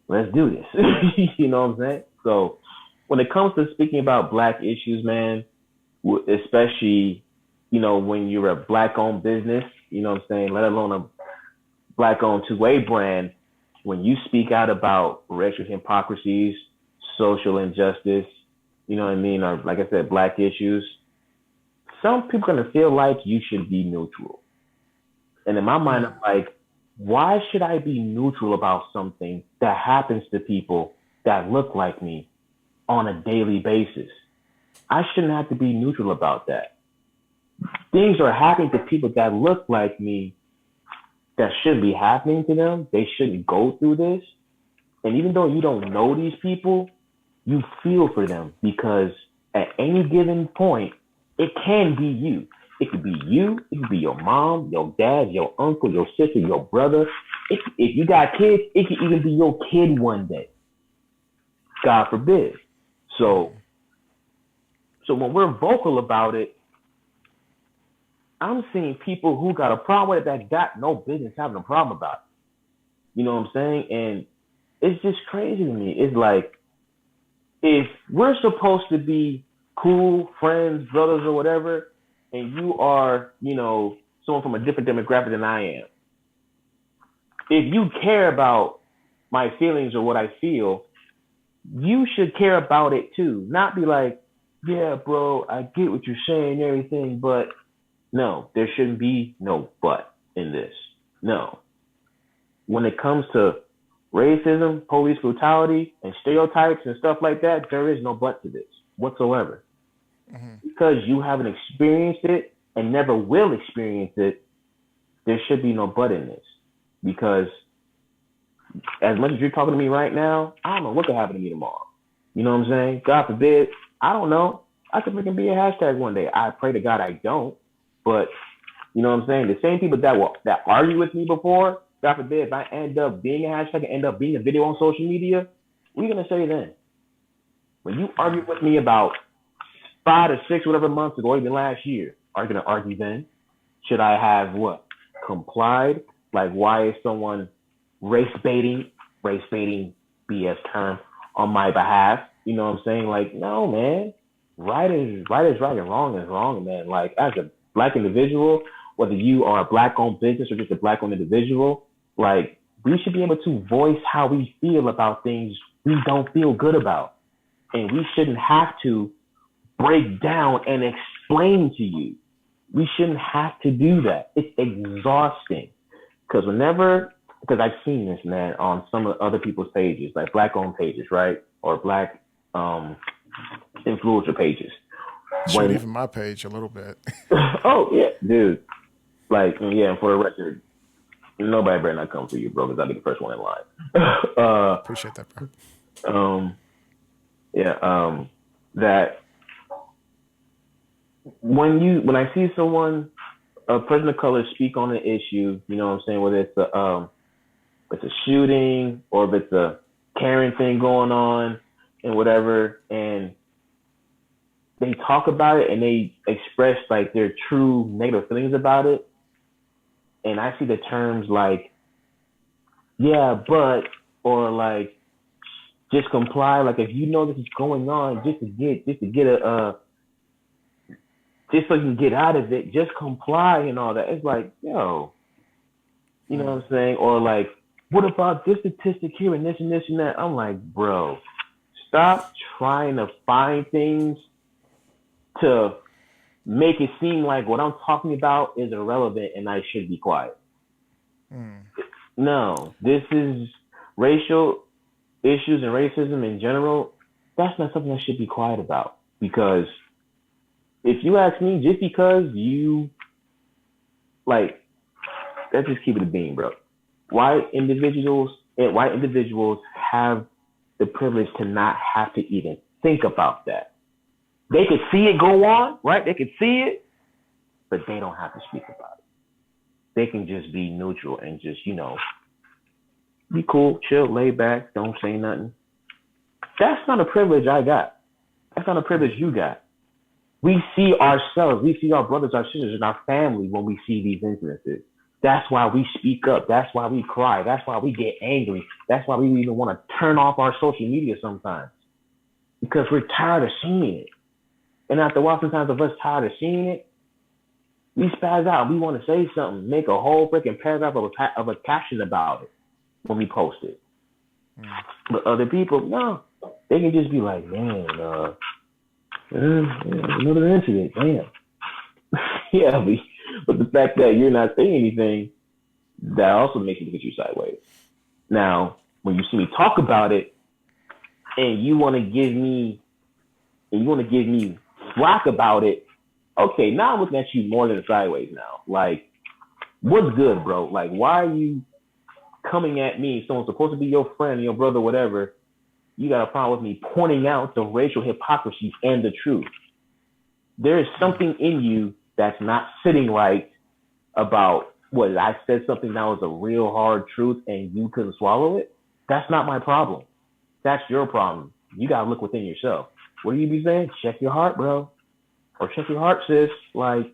let's do this. You know what I'm saying? So when it comes to speaking about black issues, man, especially, when you're a black owned business, you know what I'm saying, let alone a black owned two-way brand, when you speak out about racial hypocrisies, social injustice, you know what I mean, or, like I said, black issues, some people are going to feel like you should be neutral. And in my mind, I'm like, why should I be neutral about something that happens to people that look like me on a daily basis? I shouldn't have to be neutral about that. Things are happening to people that look like me that shouldn't be happening to them. They shouldn't go through this. And even though you don't know these people, you feel for them, because at any given point, it can be you. It could be you. It could be your mom, your dad, your uncle, your sister, your brother. If you got kids, it could even be your kid one day. God forbid. So, so when we're vocal about it, I'm seeing people who got a problem with it that got no business having a problem about it. You know what I'm saying? And it's just crazy to me. It's like, if we're supposed to be cool friends, brothers, or whatever, and you are, someone from a different demographic than I am, if you care about my feelings or what I feel, you should care about it too. Not be like, yeah, bro, I get what you're saying and everything, but no, there shouldn't be no but in this. No. When it comes to racism, police brutality, and stereotypes and stuff like that, there is no but to this whatsoever. Because you haven't experienced it and never will experience it, there should be no but in this. Because as much as you're talking to me right now, I don't know what could happen to me tomorrow. You know what I'm saying? God forbid, I don't know. I could freaking be a hashtag one day. I pray to God I don't. But you know what I'm saying? The same people that argue with me before, God forbid, if I end up being a hashtag and end up being a video on social media, what are you gonna say then? When you argue with me about 5 to 6 whatever months ago, or even last year, are you gonna argue then? Should I have what? Complied? Like, why is someone race baiting BS term on my behalf? You know what I'm saying? Like, no, man. Right is right and wrong is wrong, man. Like, as a black individual, whether you are a black owned business or just a black owned individual, like, we should be able to voice how we feel about things we don't feel good about. And we shouldn't have to break down and explain to you. We shouldn't have to do that. It's exhausting. Because I've seen this, man, on some of the other people's pages, like black owned pages, right? Or black influencer pages. shit, When, even my page a little bit. oh, yeah, dude. Like, yeah, for the record, nobody better not come for you, bro, because I'll be the first one in line. Appreciate that, bro. um, yeah, that when I see someone, a person of color, speak on an issue, you know what I'm saying, whether it's it's a shooting or if it's a Karen thing going on and whatever, and they talk about it and they express like their true negative feelings about it. And I see the terms like, yeah, but, or like, just comply. Like if you know this is going on, just to get just so you can get out of it, just comply and all that. It's like, yo, you know what I'm saying? Or like, what about this statistic here and this and this and that? I'm like, bro, stop trying to find things to make it seem like what I'm talking about is irrelevant and I should be quiet. No, this is racial issues and racism in general. That's not something I should be quiet about. Because if you ask me, just because you, like, let's just keep it a bean, bro. White individuals have the privilege to not have to even think about that. They could see it go on, right? They could see it, but they don't have to speak about it. They can just be neutral and just, be cool, chill, lay back, don't say nothing. That's not a privilege I got. That's not a privilege you got. We see ourselves, we see our brothers, our sisters, and our family when we see these incidences. That's why we speak up. That's why we cry. That's why we get angry. That's why we even want to turn off our social media sometimes. Because we're tired of seeing it. And after a while, sometimes of us tired of seeing it, we spaz out. We want to say something, make a whole freaking paragraph of a caption about it when we post it. But other people, no. They can just be like, man, another incident, damn. Yeah, but the fact that you're not saying anything, that also makes me look at you sideways. Now, when you see me talk about it, and you want to give me slack about it, okay, now I'm looking at you more than sideways now. Like, what's good, bro? Like, why are you coming at me? Someone's supposed to be your friend, your brother, whatever. You got a problem with me pointing out the racial hypocrisy and the truth. There is something in you that's not sitting right about what I said something that was a real hard truth and you couldn't swallow it. That's not my problem. That's your problem. You got to look within yourself. What do you be saying? Check your heart, bro. Or check your heart, sis. Like,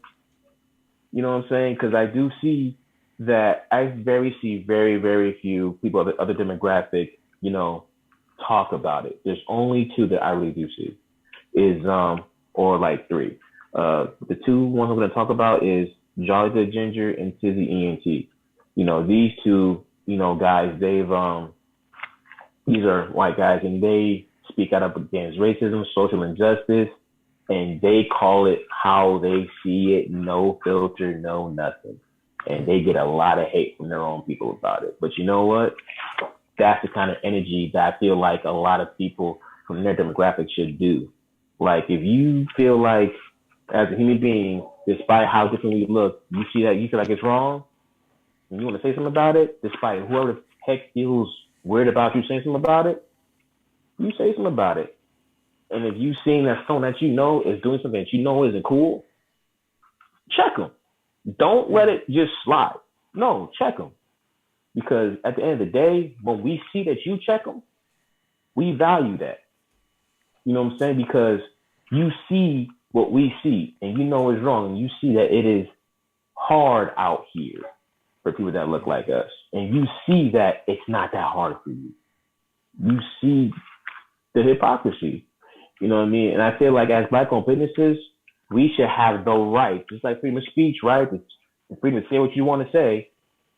you know what I'm saying? Because I do see that I see very, very few people of the other demographic, talk about it. There's only two that I really do see. Or like three. The two ones I'm going to talk about is Jolly Good Ginger and Tizzy ENT. These two, guys, these are white guys and they speak out up against racism, social injustice, and they call it how they see it, no filter, no nothing. And they get a lot of hate from their own people about it. But you know what? That's the kind of energy that I feel like a lot of people from their demographic should do. Like, if you feel like, as a human being, despite how different we look, you feel like it's wrong, and you want to say something about it, despite whoever the heck feels weird about you saying something about it, you say something about it. And if you seeing that someone that is doing something that isn't cool, check them. Don't let it just slide. No, check them. Because at the end of the day, when we see that you check them, we value that. You know what I'm saying? Because you see what we see and you know it's wrong. And you see that it is hard out here for people that look like us. And you see that it's not that hard for you. You see the hypocrisy. You know what I mean? And I feel like as Black-owned businesses, we should have the right, just like freedom of speech, right? The freedom to say what you want to say.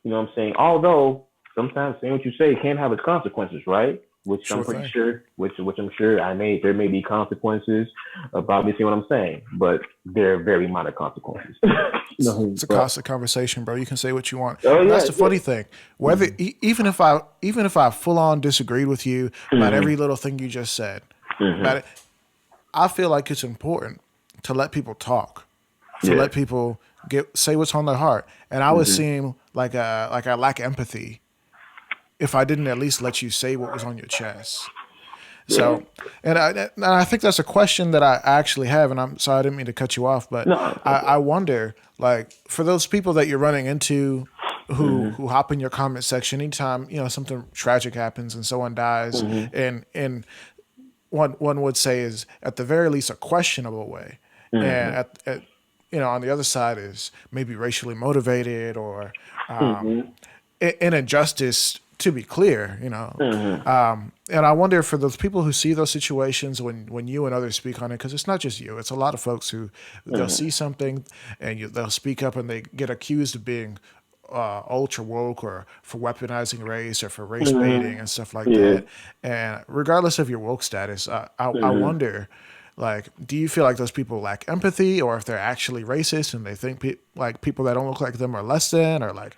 You know what I'm saying? Although sometimes saying what you say can have its consequences, right? Which I'm pretty sure, which I'm sure there may be consequences about me saying what I'm saying, but they're very minor consequences. It's a constant conversation, bro. You can say what you want. That's the funny thing. Whether even if I full on disagreed with you about every little thing you just said, about it, I feel like it's important to let people talk, to let people say what's on their heart, and I would seem like I lack empathy if I didn't at least let you say what was on your chest. So, and I think that's a question that I actually have, and I'm sorry I didn't mean to cut you off, but I wonder, like, for those people that you're running into who hop in your comment section anytime something tragic happens and someone dies, and one would say is at the very least a questionable way, and at on the other side is maybe racially motivated or an injustice. To be clear, and I wonder for those people who see those situations when you and others speak on it, because it's not just you, it's a lot of folks who they'll see something and they'll speak up and they get accused of being ultra woke or for weaponizing race or for race baiting and stuff like that. And regardless of your woke status, I wonder, like, do you feel like those people lack empathy, or if they're actually racist and they think like people that don't look like them are less than, or like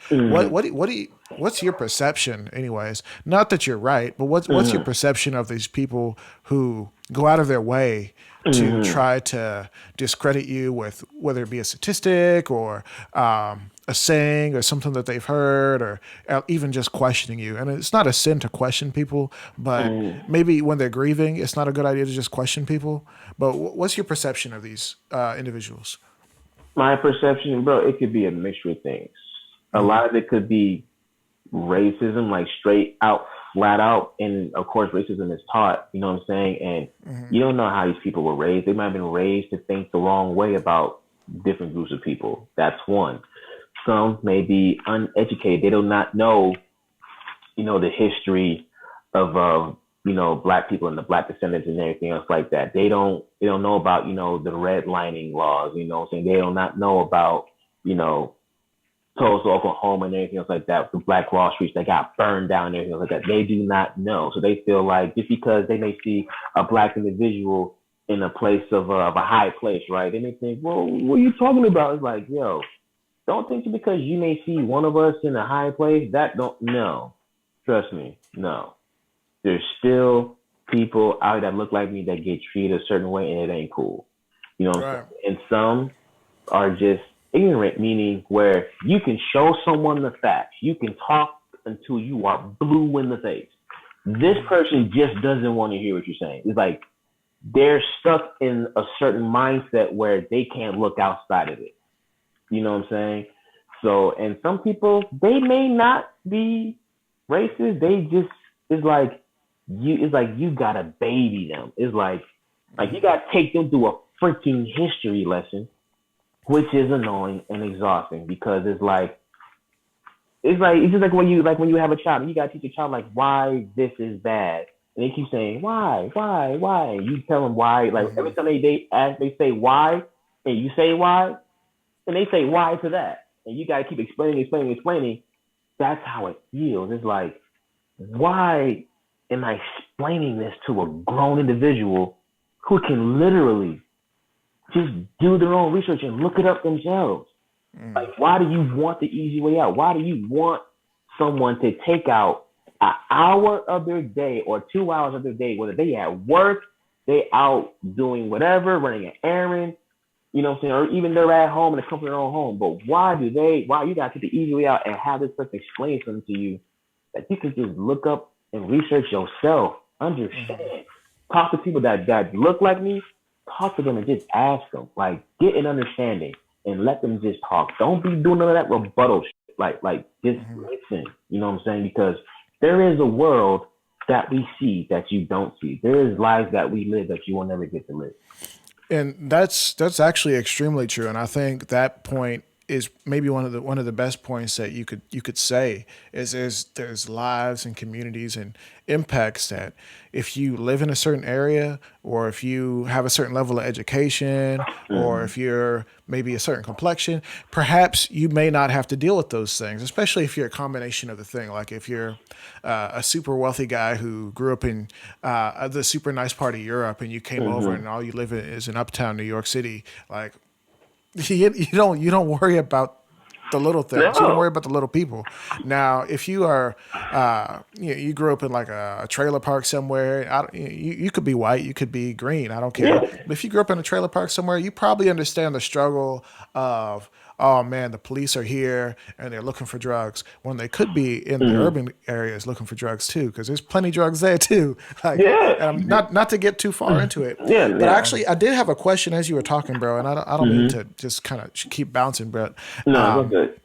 what's your perception, anyways? Not that you're right, but what's your perception of these people who go out of their way to try to discredit you with whether it be a statistic or a saying or something that they've heard, or even just questioning you? And it's not a sin to question people, but maybe when they're grieving, it's not a good idea to just question people. But what's your perception of these individuals? My perception, bro, it could be a mixture of things. A lot of it could be racism, like straight out, flat out. And of course, racism is taught, you know what I'm saying? And you don't know how these people were raised. They might have been raised to think the wrong way about different groups of people. That's one. Some may be uneducated. They do not know, the history of, Black people and the Black descendants and everything else like that. They don't know about, the redlining laws, what I'm saying? They do not know about, Tulsa, Oklahoma and everything else like that, the Black Wall Streets that got burned down and everything else like that. They do not know. So they feel like just because they may see a Black individual in a place of a high place, right? They may think, well, what are you talking about? It's like, yo, don't think because you may see one of us in a high place, no. Trust me, no. There's still people out that look like me that get treated a certain way and it ain't cool. Right. And some are just ignorant, meaning where you can show someone the facts. You can talk until you are blue in the face. This person just doesn't want to hear what you're saying. It's like they're stuck in a certain mindset where they can't look outside of it. You know what I'm saying? So, and some people, they may not be racist. They just, it's like you gotta baby them. It's like you gotta take them through a freaking history lesson, which is annoying and exhausting because it's just like when you have a child and you gotta teach a child like why this is bad. And they keep saying, why? You tell them why. Like every time they say why, and you say why, and they say why to that. And you got to keep explaining. That's how it feels. It's like, why am I explaining this to a grown individual who can literally just do their own research and look it up themselves? Like, why do you want the easy way out? Why do you want someone to take out an hour of their day or 2 hours of their day, whether they at work, they out doing whatever, running an errand, you know what I'm saying? Or even they're at home in the comfort of their own home. But why you got to take the easy way out and have this person explain something to you that you can just look up and research yourself, understand, talk to people that look like me, talk to them and just ask them, like, get an understanding and let them just talk. Don't be doing none of that rebuttal shit. Like just listen, you know what I'm saying? Because there is a world that we see that you don't see. There is lives that we live that you will never get to live. And that's actually extremely true. And I think that point is maybe one of the best points that you could say is there's lives and communities and impacts that if you live in a certain area or if you have a certain level of education or if you're maybe a certain complexion, perhaps you may not have to deal with those things, especially if you're a combination of the thing. Like if you're a super wealthy guy who grew up in the super nice part of Europe and you came over and all you live in is in uptown New York City, like you don't worry about the little things. No. You don't worry about the little people. Now, if you are, you grew up in like a trailer park somewhere, you could be white, you could be green, I don't care. Yeah. But if you grew up in a trailer park somewhere, you probably understand the struggle of, oh man, the police are here and they're looking for drugs when they could be in the urban areas looking for drugs too, because there's plenty of drugs there too. Like, not to get too far into it. But actually, I did have a question as you were talking, bro, and I don't mean to just kind of keep bouncing, but no, good.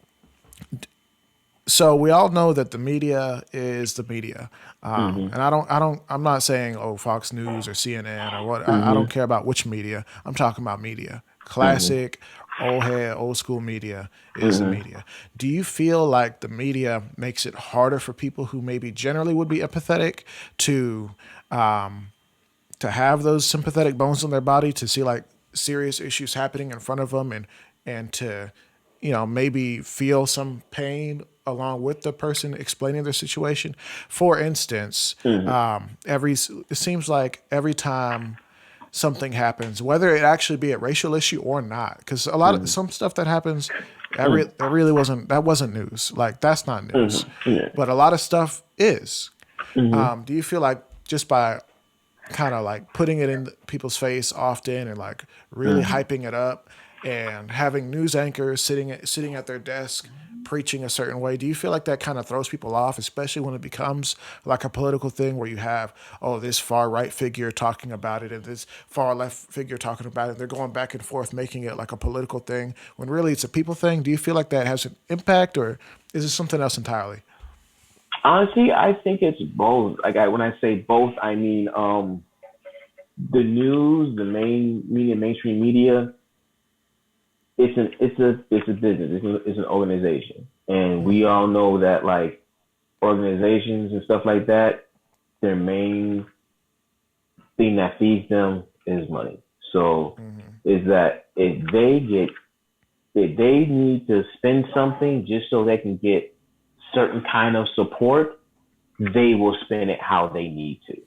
So we all know that the media is the media, Mm-hmm. and I'm not saying Fox News or CNN or what. I Mm-hmm. don't care about which media. I'm talking about media, Mm-hmm. classic, old head, old school media is the Mm-hmm. media. Do you feel like the media makes it harder for people who maybe generally would be empathetic to to have those sympathetic bones in their body to see like serious issues happening in front of them and to maybe feel some pain along with the person explaining their situation. For instance, Mm-hmm. every it seems like every time something happens, whether it actually be a racial issue or not, because a lot of Mm-hmm. some stuff that happens Mm-hmm. that really wasn't news, like that's not news, Mm-hmm. Yeah. but a lot of stuff is. Mm-hmm. Do you feel like just by kind of like putting it in people's face often and like really Mm-hmm. hyping it up and having news anchors sitting at their desk preaching a certain way, do you feel like that kind of throws people off, especially when it becomes like a political thing where you have this far right figure talking about it and this far left figure talking about it, they're going back and forth making it like a political thing when really it's a people thing? Do you feel like that has an impact, or is it something else entirely? Honestly, I think it's both. Like when I say both, I mean the news, the main media, mainstream media. It's a business. It's an organization, and we all know that like organizations and stuff like that, their main thing that feeds them is money. So is that if they need to spend something just so they can get certain kind of support, they will spend it how they need to.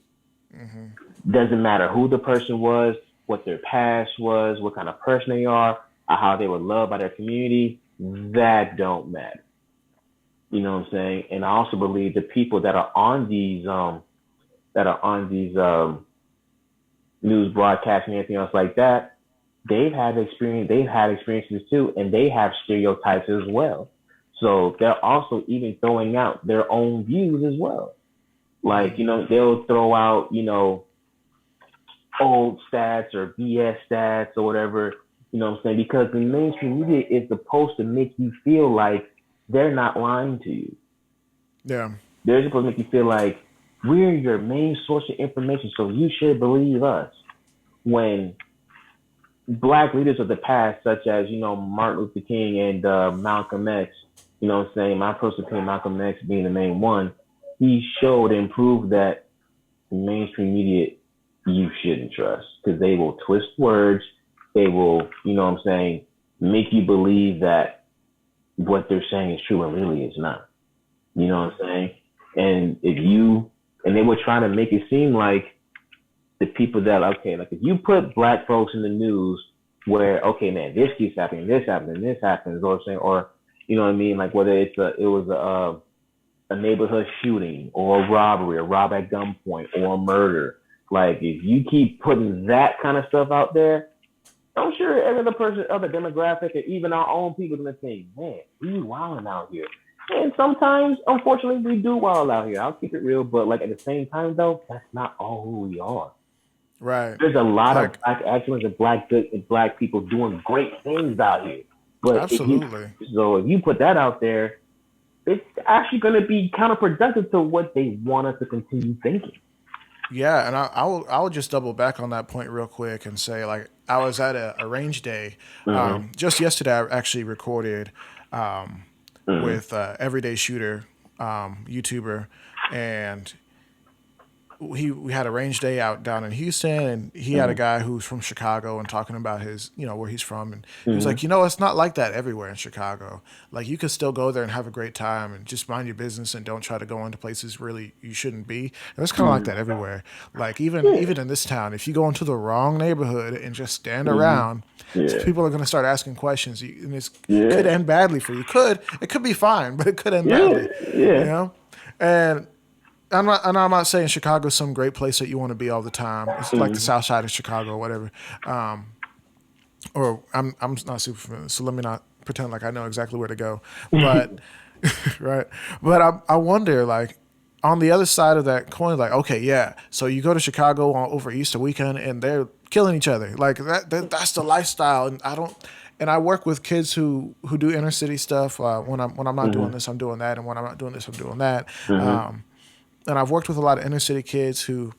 Doesn't matter who the person was, what their past was, what kind of person they are, or how they were loved by their community. That don't matter. You know what I'm saying? And I also believe the people that are on these news broadcasts and anything else like that, they've had experiences too, and they have stereotypes as well. So they're also even throwing out their own views as well. Like, they'll throw out, old stats or BS stats or whatever, you know what I'm saying? Because the mainstream media is supposed to make you feel like they're not lying to you. Yeah. They're supposed to make you feel like we're your main source of information, so you should believe us. When black leaders of the past, such as, Martin Luther King and Malcolm X, you know what I'm saying? My personal opinion, Malcolm X being the main one, he showed and proved that mainstream media you shouldn't trust because they will twist words. They will, make you believe that what they're saying is true and really it's not. You know what I'm saying? And they were trying to make it seem like the people that, okay, like if you put black folks in the news where, okay, man, this keeps happening, this happens, and this happens, or saying, or, you know what I mean? Like whether it was a neighborhood shooting or a robbery, a rob at gunpoint or a murder. Like if you keep putting that kind of stuff out there, I'm sure every other person, other demographic, or even our own people gonna think, man, we wilding out here. And sometimes, unfortunately, we do wild out here. I'll keep it real, but like at the same time, though, that's not all who we are. Right. There's a lot of Like, black excellence and black people doing great things out here. But absolutely. if you put that out there, it's actually going to be counterproductive to what they want us to continue thinking. Yeah, and I will just double back on that point real quick and say like I was at a range day Mm-hmm. just yesterday. I actually recorded Mm-hmm. with Everyday Shooter YouTuber, and we had a range day out down in Houston, and he had a Mm-hmm. guy who's from Chicago and talking about his where he's from, and he was Mm-hmm. like, it's not like that everywhere in Chicago. Like you could still go there and have a great time and just mind your business and don't try to go into places really you shouldn't be. And it's kind of like Mm-hmm. that everywhere. Like even Yeah. even in this town, if you go into the wrong neighborhood and just stand Mm-hmm. around, Yeah. people are going to start asking questions, and it could Yeah. end badly for you. It could be fine, but it could end Yeah. badly. You Yeah. know, and I'm not saying Chicago's some great place that you want to be all the time. It's like the Mm-hmm. South Side of Chicago or whatever. Or I'm not super familiar, so let me not pretend like I know exactly where to go. But right, but I wonder like on the other side of that coin, like okay, yeah, so you go to Chicago over Easter weekend and they're killing each other. Like that's the lifestyle, and I don't. and I work with kids who do inner city stuff. When I'm not doing Mhm. this, I'm doing that, and when I'm not doing this, I'm doing that. Mhm. Um, and I've worked with a lot of inner city kids who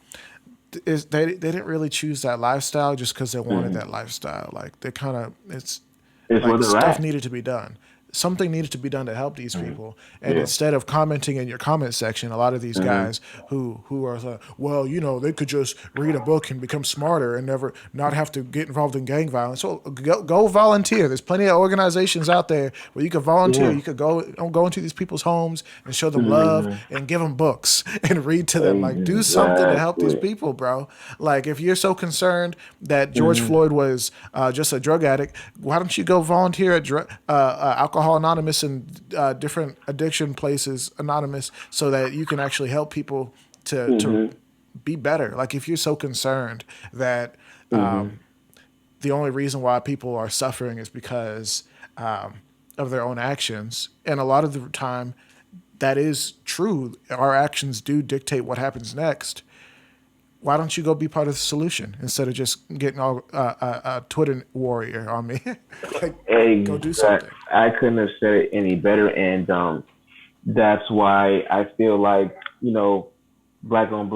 they didn't really choose that lifestyle just because they wanted Mhm. that lifestyle. Like they kind of it's It's where like they're stuff at. needed to be done. Something needed to be done to help these Mhm. people. And Yeah. instead of commenting in your comment section, a lot of these Mhm. guys who are like, well, they could just read a book and become smarter and never not have to get involved in gang violence. So go volunteer. There's plenty of organizations out there where you could volunteer. Yeah. You could go into these people's homes and show them love Mhm. and give them books and read to them. Like do something to help these Exactly. people, bro. Like if you're so concerned that George Mhm. Floyd was just a drug addict, why don't you go volunteer at Alcohol Anonymous and different addiction places anonymous so that you can actually help people to Mhm. be better? Like if you're so concerned that Mhm. the only reason why people are suffering is because of their own actions, and a lot of the time that is true. Our actions do dictate what happens next. Why don't you go be part of the solution instead of just getting all a Twitter warrior on me? Like, go do Exact. something. I couldn't have said it any better, and that's why I feel like black owned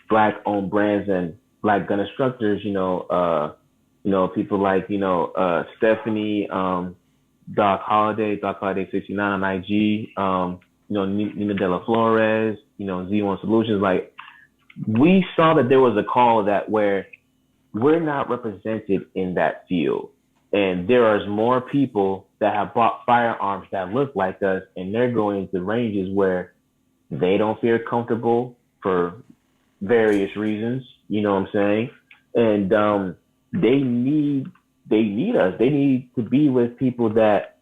black owned brands and black gun instructors. People like Stephanie, Doc Holiday 69 on IG. Nina De La Flores. Z1 Solutions. Like we saw that there was a call that where we're not represented in that field. And there is more people that have bought firearms that look like us, and they're going into ranges where they don't feel comfortable for various reasons. You know what I'm saying? And they need they need us. They need to be with people that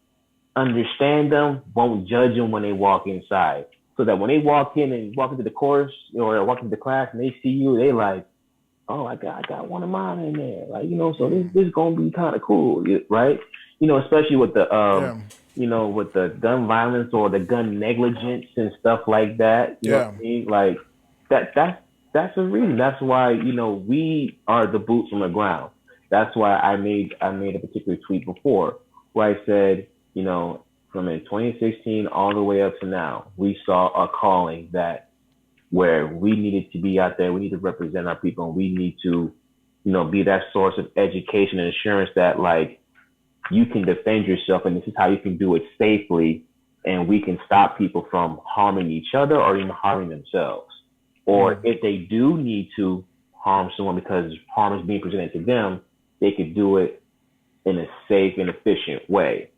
understand them, won't judge them when they walk inside. So that when they walk in and walk into the course or walk into the class and they see you, they like, oh, I got one of mine in there. Like, so this is gonna be kind of cool, right? Especially with the Yeah, with the gun violence or the gun negligence and stuff like that. You know what yeah. I mean? Like that's the reason. That's why we are the boots on the ground. That's why I made a particular tweet before where I said, from in 2016 all the way up to now, we saw a calling that where we needed to be out there. We need to represent our people, and we need to, be that source of education and assurance that like you can defend yourself, and this is how you can do it safely, and we can stop people from harming each other or even harming themselves. Or Mm. if they do need to harm someone because harm is being presented to them, they could do it in a safe and efficient way.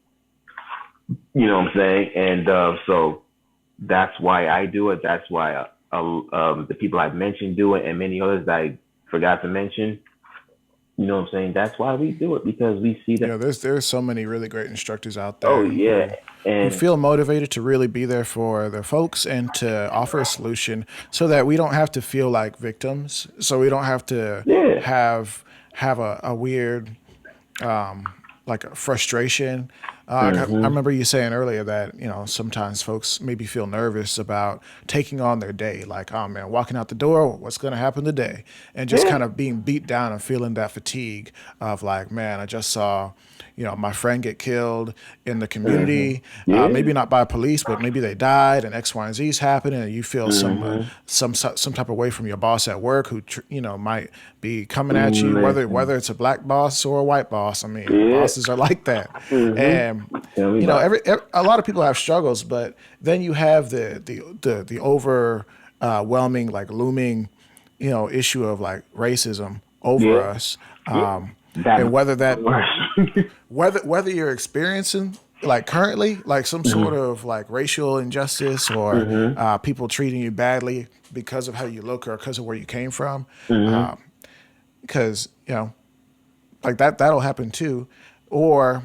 You know what I'm saying? And so that's why I do it. That's why the people I've mentioned do it, and many others that I forgot to mention. You know what I'm saying? That's why we do it because we see that. There's so many really great instructors out Oh there yeah, who and feel motivated to really be there for their folks and to offer a solution so that we don't have to feel like victims. So we don't have to yeah, have a weird like a frustration. I mhm, remember you saying earlier that sometimes folks maybe feel nervous about taking on their day, like oh man, walking out the door, what's going to happen today, and just yeah, kind of being beat down and feeling that fatigue of like man, I just saw my friend get killed in the mhm, community, yeah, maybe not by police, but maybe they died, and X, Y, and Z's happened, and you feel mhm. some type of way from your boss at work who might be coming at you, Listen, whether it's a black boss or a white boss. I mean, yeah, bosses are like that, mhm. and Tell me about every a lot of people have struggles, but then you have the overwhelming like looming issue of like racism it. over Yeah, us, yeah. That and makes it worse. whether you're experiencing like currently like some sort Mhm, of like racial injustice or mhm, people treating you badly because of how you look or because of where you came from, mhm, because like that'll happen too, or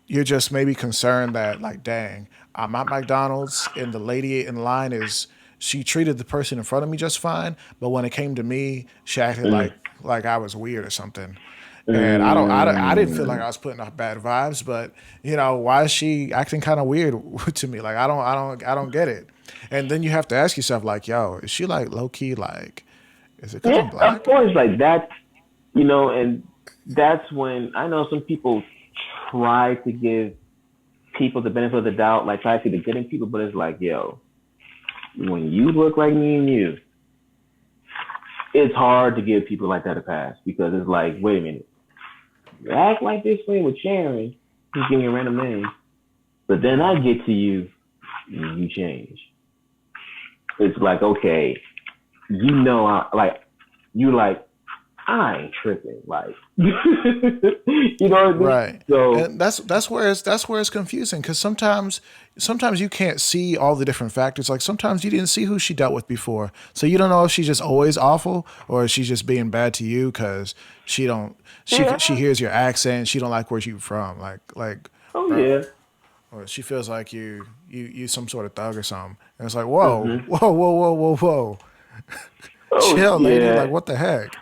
you're just maybe concerned that like dang, I'm at McDonald's and the lady in line is she treated the person in front of me just fine, but when it came to me she acted mhm, like I was weird or something. And I didn't feel like mhm. I was putting off bad vibes, but why is she acting kind of weird to me? Like I don't get it. And then you have to ask yourself like, yo, is she like low key like, is it because Yeah, I'm of black? course, like that, and that's when I know some people try to give people the benefit of the doubt, like try to see the good in people, but it's like, yo, when you look like me and you, it's hard to give people like that a pass because it's like, wait a minute, you act like this way with Sharon, just give me a random name, but then I get to you, and you change. It's like, okay, you know, I ain't tripping, like, you know what I mean? Right. So And that's where it's confusing because sometimes you can't see all the different factors. Like sometimes you didn't see who she dealt with before, so you don't know if she's just always awful or if she's just being bad to you because she don't yeah, she hears your accent, she don't like where you from, like oh bro, yeah, or she feels like you some sort of thug or something, and it's like whoa hmm whoa whoa whoa whoa whoa, oh chill, lady, yeah, like what the heck?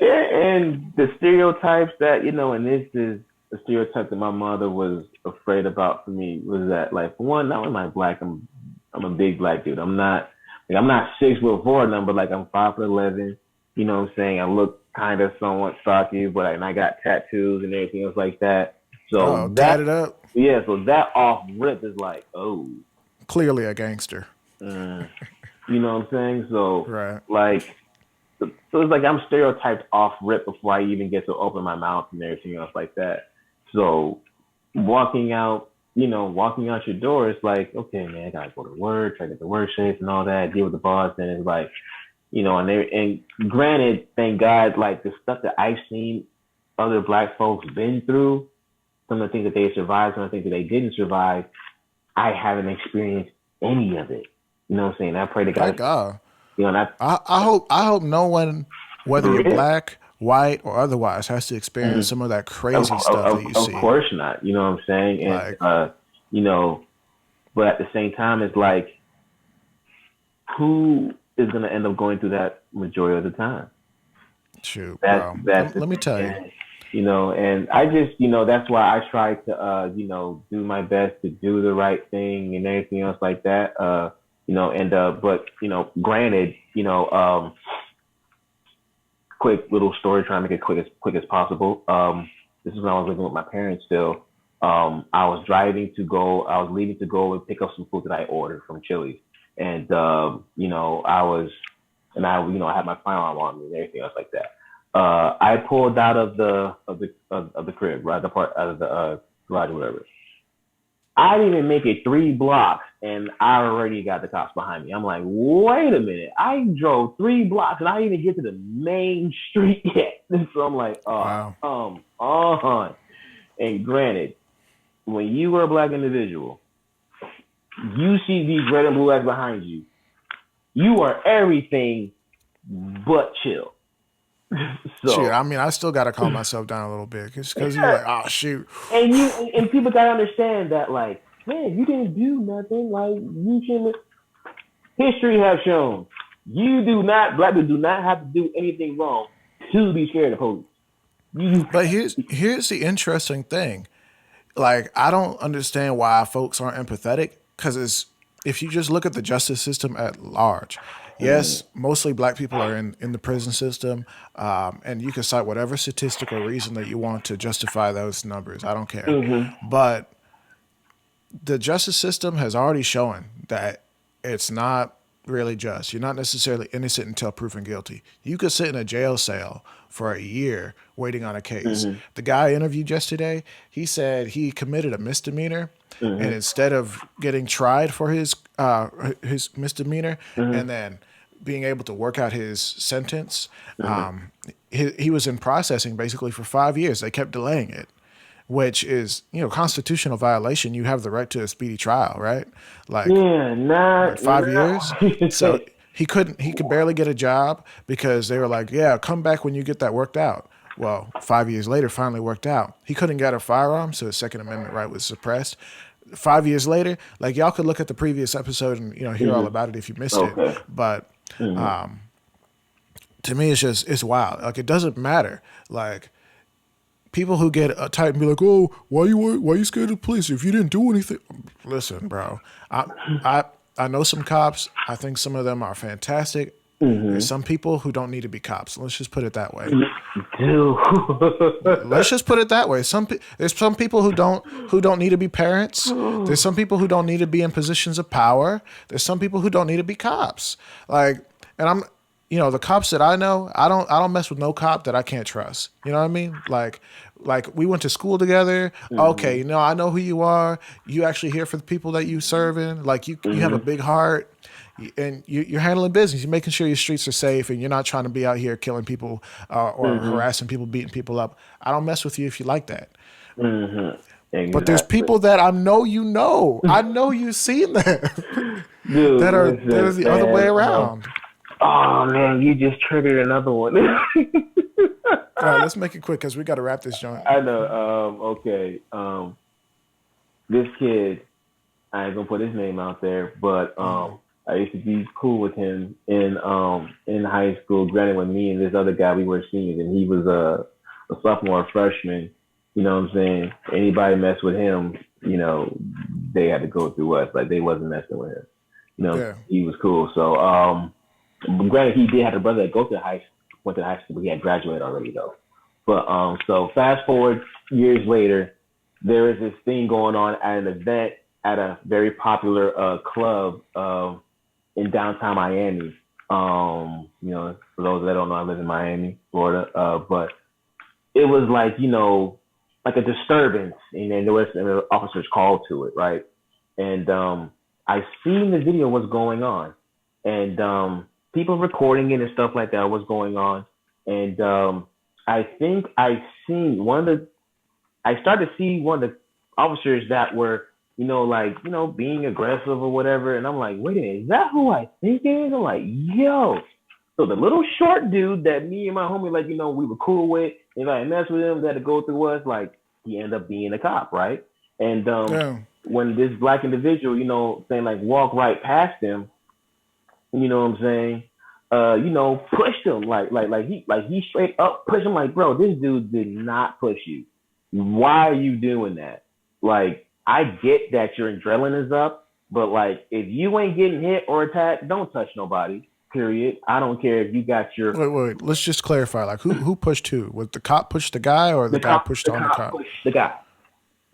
yeah, and the stereotypes that and this is the stereotype that my mother was afraid about for me was that, like, for one, not only am I black, I'm a big black dude. I'm not 6'4" number, like I'm 5'11". You know what I'm saying? I look kind of somewhat stocky, but and I got tattoos and everything else like that. Oh, So tatted up, so that off rip is like, oh, clearly a gangster, mm, you know what I'm saying? So right? like, so it's like I'm stereotyped off rip before I even get to open my mouth and everything else like that. So walking out your door, it's like, okay, man, I gotta go to work, try to get the work shifts and all that, deal with the boss, and it's like, and granted, thank God, like the stuff that I've seen other black folks been through, some of the things that they survived, some of the things that they didn't survive, I haven't experienced any of it. You know what I'm saying? I pray to Thank God, God. not I hope no one, whether for you're real. black, white, or otherwise, has to experience some of that Of, crazy of, stuff of that you of see. course not. You know what I'm saying? And Like, you know, but at the same time, it's like, who is gonna end up going through that majority of the time? shoot, That's bro. that's Let, the let me thing. tell you. And, and I just, that's why I try to, do my best to do the right thing and everything else like that. But granted, quick little story, trying to make it quick as possible. This is when I was living with my parents still. I was I was leaving to go and pick up some food that I ordered from Chili's, and I had my firearm on me and everything else like that. I pulled out of the crib, right, the part out of the garage or whatever. I didn't even make it 3 blocks, and I already got the cops behind me. I'm like, wait a minute! I drove 3 blocks, and I didn't even get to the main street yet. And so I'm like, oh, Wow. come on. And granted, when you are a black individual, you see these red and blue lights behind you. You are everything but chill. Shoot, So I mean, I still got to calm myself down a little bit because you're yeah, like, oh, shoot. and people gotta understand that, like, man, you didn't do nothing. Like, you shouldn't. History have shown black people do not have to do anything wrong to be scared of police. You, But here's the interesting thing. Like, I don't understand why folks aren't empathetic because if you just look at the justice system at large, yes, mostly black people are in the prison system, and you can cite whatever statistical reason that you want to justify those numbers. I don't care. mm-hmm, But the justice system has already shown that it's not really just. You're not necessarily innocent until proven guilty. You could sit in a jail cell for a year waiting on a case. mm-hmm, The guy I interviewed yesterday, he said he committed a misdemeanor, and mm-hmm, instead of getting tried for his misdemeanor mm-hmm, and then being able to work out his sentence, mm-hmm. he was in processing basically for 5 years. They kept delaying it, which is, constitutional violation. You have the right to a speedy trial, right? Like Yeah, like 5 years. So not. he could barely get a job because they were like, yeah, come back when you get that worked out. Well, 5 years later, finally worked out. He couldn't get a firearm, so his Second Amendment right was suppressed. 5 years later, like y'all could look at the previous episode and hear all hmm about it if you missed it. Okay. But hmm to me, it's wild. Like it doesn't matter. Like people who get tight and be like, "Oh, why you scared of the police if you didn't do anything?" Listen, bro. I I know some cops. I think some of them are fantastic. There's some people who don't need to be cops. Let's just put it that way. Dude. Let's just put it that way. There's some people who don't need to be parents. There's some people who don't need to be in positions of power. There's some people who don't need to be cops. Like, and I'm, the cops that I know, I don't mess with no cop that I can't trust. You know what I mean? Like we went to school together. Okay, I know who you are. You actually here for the people that you serving. Like you have a big heart. And you're handling business. You're making sure your streets are safe, and you're not trying to be out here killing people or harassing people, beating people up. I don't mess with you if you like that. Exactly. But there's people that I know I know you've seen them Dude, that are the other way around. Oh man, you just triggered another one. All right, let's make it quick because we got to wrap this joint. I know. Okay. This kid, I ain't gonna put his name out there, but I used to be cool with him in high school. Granted, with me and this other guy, we were seniors, and he was a sophomore, freshman. You know what I'm saying? Anybody mess with him, they had to go through us. Like they wasn't messing with him. He was cool. So, granted, he did have a brother that went to high school, but he had graduated already though. But so fast forward years later, there is this thing going on at an event at a very popular club in downtown Miami. For those that don't know, I live in Miami, Florida. But it was like, like a disturbance, and then there was officers called to it, right? And I seen the video what's going on, and people recording it and stuff like that, what's going on. And I think I started to see one of the officers that were being aggressive or whatever. And I'm like, wait a minute, is that who I think it is? I'm like, yo. So the little short dude that me and my homie, we were cool with, if I mess with him, that had to go through us, he ended up being a cop, right? And when this black individual, saying walk right past him, you know what I'm saying? Pushed him he straight up pushed him. Like, bro, this dude did not push you. Why are you doing that? I get that your adrenaline is up, but if you ain't getting hit or attacked, don't touch nobody. Period. I don't care if you got your. Wait. Let's just clarify. Who pushed who? Was the cop pushed the guy, or the guy pushed on the cop? Pushed the guy.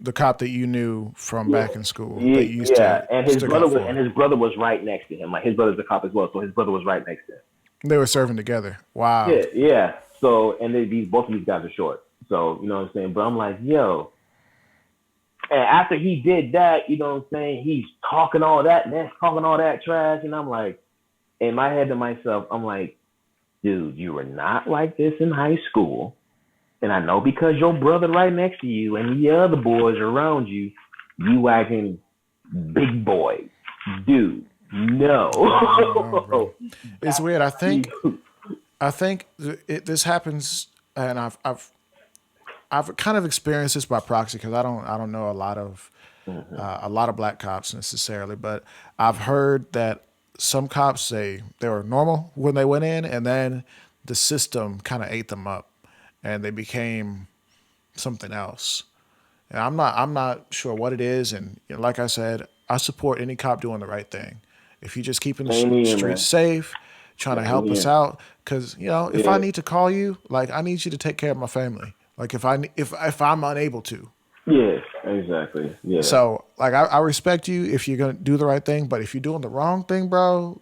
The cop that you knew from back in school. And his brother was right next to him. His brother's a cop as well, so his brother was right next to him. They were serving together. Wow. Yeah. So, and both of these guys are short. So, you know what I'm saying? But I'm like, yo. And after he did that, you know what I'm saying? He's talking all that trash. And I'm like, in my head to myself, I'm like, dude, you were not like this in high school. And I know because your brother right next to you and the other boys around you, you acting big boy. Dude, no. No, it's weird. I think this happens, and I've kind of experienced this by proxy because I don't know a lot of black cops necessarily, but I've heard that some cops say they were normal when they went in, and then the system kind of ate them up, and they became something else. And I'm not sure what it is. And like I said, I support any cop doing the right thing. If you're just keeping the streets safe, trying to help us out, because if I need to call you, I need you to take care of my family. If I'm unable to. Yes, exactly. Yeah. So I respect you if you're gonna do the right thing, but if you're doing the wrong thing, bro,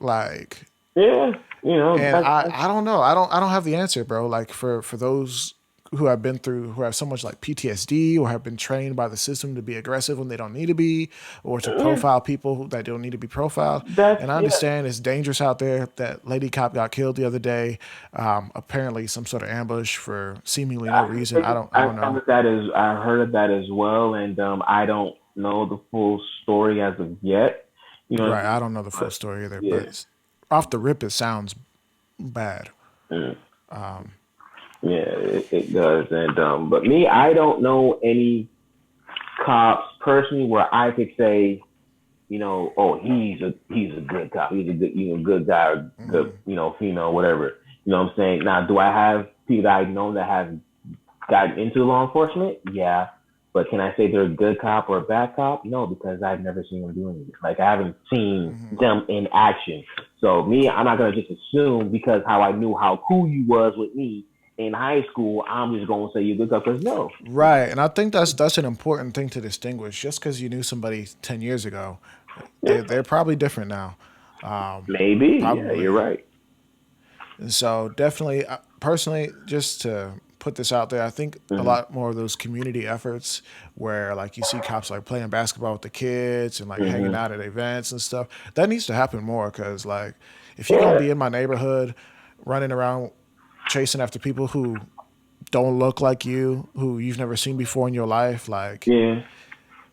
yeah, and I don't know. I don't have the answer, bro. For those who have so much PTSD or have been trained by the system to be aggressive when they don't need to be, or to profile people that don't need to be profiled. And I understand it's dangerous out there. That lady cop got killed the other day. Apparently some sort of ambush for seemingly no reason. I don't know. I heard of that as well. And I don't know the full story as of yet. Right. I don't know the full story either, but off the rip, it sounds bad. Yeah, it does. And but me, I don't know any cops personally where I could say, oh, he's a good cop, he's a good guy, or good, female, whatever. You know what I'm saying? Now, do I have people that I know that have gotten into law enforcement? Yeah, But can I say they're a good cop or a bad cop? No, because I've never seen them do anything. Like I haven't seen them in action. So me, I'm not gonna just assume because how I knew how cool you was with me in high school, I'm just gonna say you're a good cop. Because no, Right, and I think that's an important thing to distinguish. Just because you knew somebody 10 years ago, yeah, they're probably different now. maybe, yeah, you're Probably. right. And so definitely, personally, just to put this out there, I think a Mm-hmm. lot more of those community efforts where like you see cops like playing basketball with the kids and like hanging Mm-hmm. out at events and stuff, that needs to happen more. Because like if you're gonna Yeah, be in my neighborhood running around chasing after people who don't look like you, who you've never seen before in your life, yeah,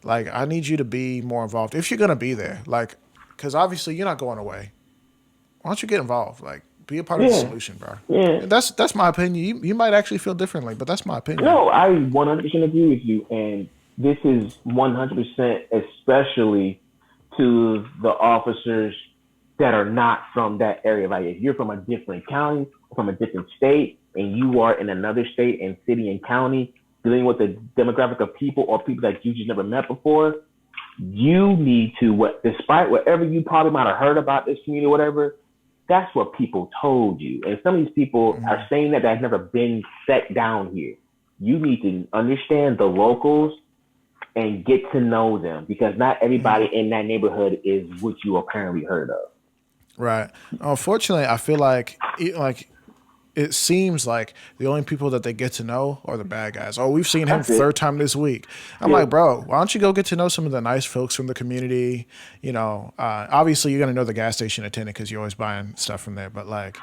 like I need you to be more involved if you're gonna be there. Like, because obviously you're not going away. Why don't you get involved? Like, be a part of the yeah, solution, bro. yeah. And that's my opinion. You might actually feel differently, but that's my opinion. No, I 100% agree with you, and this is 100% especially to the officers that are not from that area. Like if you're from a different county, from a different state, and you are in another state and city and county dealing with the demographic of people or people that you just never met before, you need to what despite whatever you probably might have heard about this community or whatever, that's what people told you. And some of these people are saying that have never been set down here. You need to understand the locals and get to know them because not everybody in that neighborhood is what you apparently heard of. Right. Unfortunately, I feel like it seems like the only people that they get to know are the bad guys. Oh, we've seen him That's it. third time this week. I'm Yeah. like, bro, why don't you go get to know some of the nice folks from the community? Obviously you're gonna know the gas station attendant because you're always buying stuff from there. But like,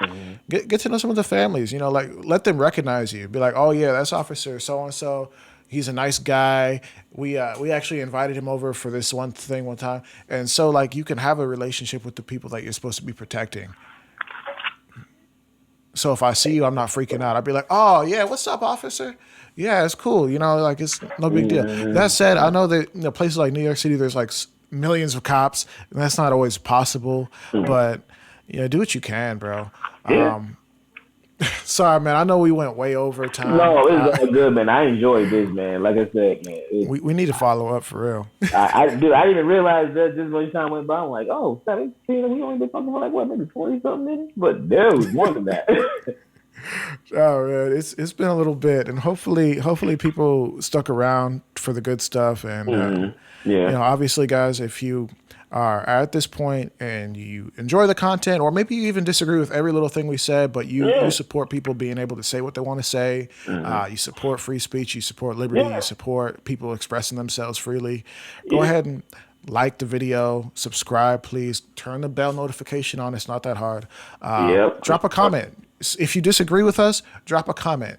get to know some of the families. Like let them recognize you. Be like, oh yeah, that's Officer so and so. He's a nice guy. We actually invited him over for this one thing one time, and so like you can have a relationship with the people that you're supposed to be protecting. So if I see you, I'm not freaking out. I'd be like, "Oh yeah, what's up, officer? Yeah, it's cool. Like it's no big deal." That said, I know that places like New York City, there's like millions of cops, and that's not always possible. But do what you can, bro. Yeah. Sorry, man. I know we went way over time. No, it's all good, man. I enjoyed this, man. Like I said, man, We need to follow up for real. dude, I didn't even realize that just when time went by. I'm like, oh, 17, we only been talking for like what, maybe 20 something minutes, but there was more than that. Oh man, it's been a little bit, and hopefully people stuck around for the good stuff. And Yeah. obviously, guys, if you are at this point and you enjoy the content, or maybe you even disagree with every little thing we said, but you support people being able to say what they want to say, you support free speech, you support liberty, Yeah. you support people expressing themselves freely, go ahead and like the video, subscribe, please. Turn the bell notification on. It's not that hard. Yep. Drop a comment. If you disagree with us, drop a comment.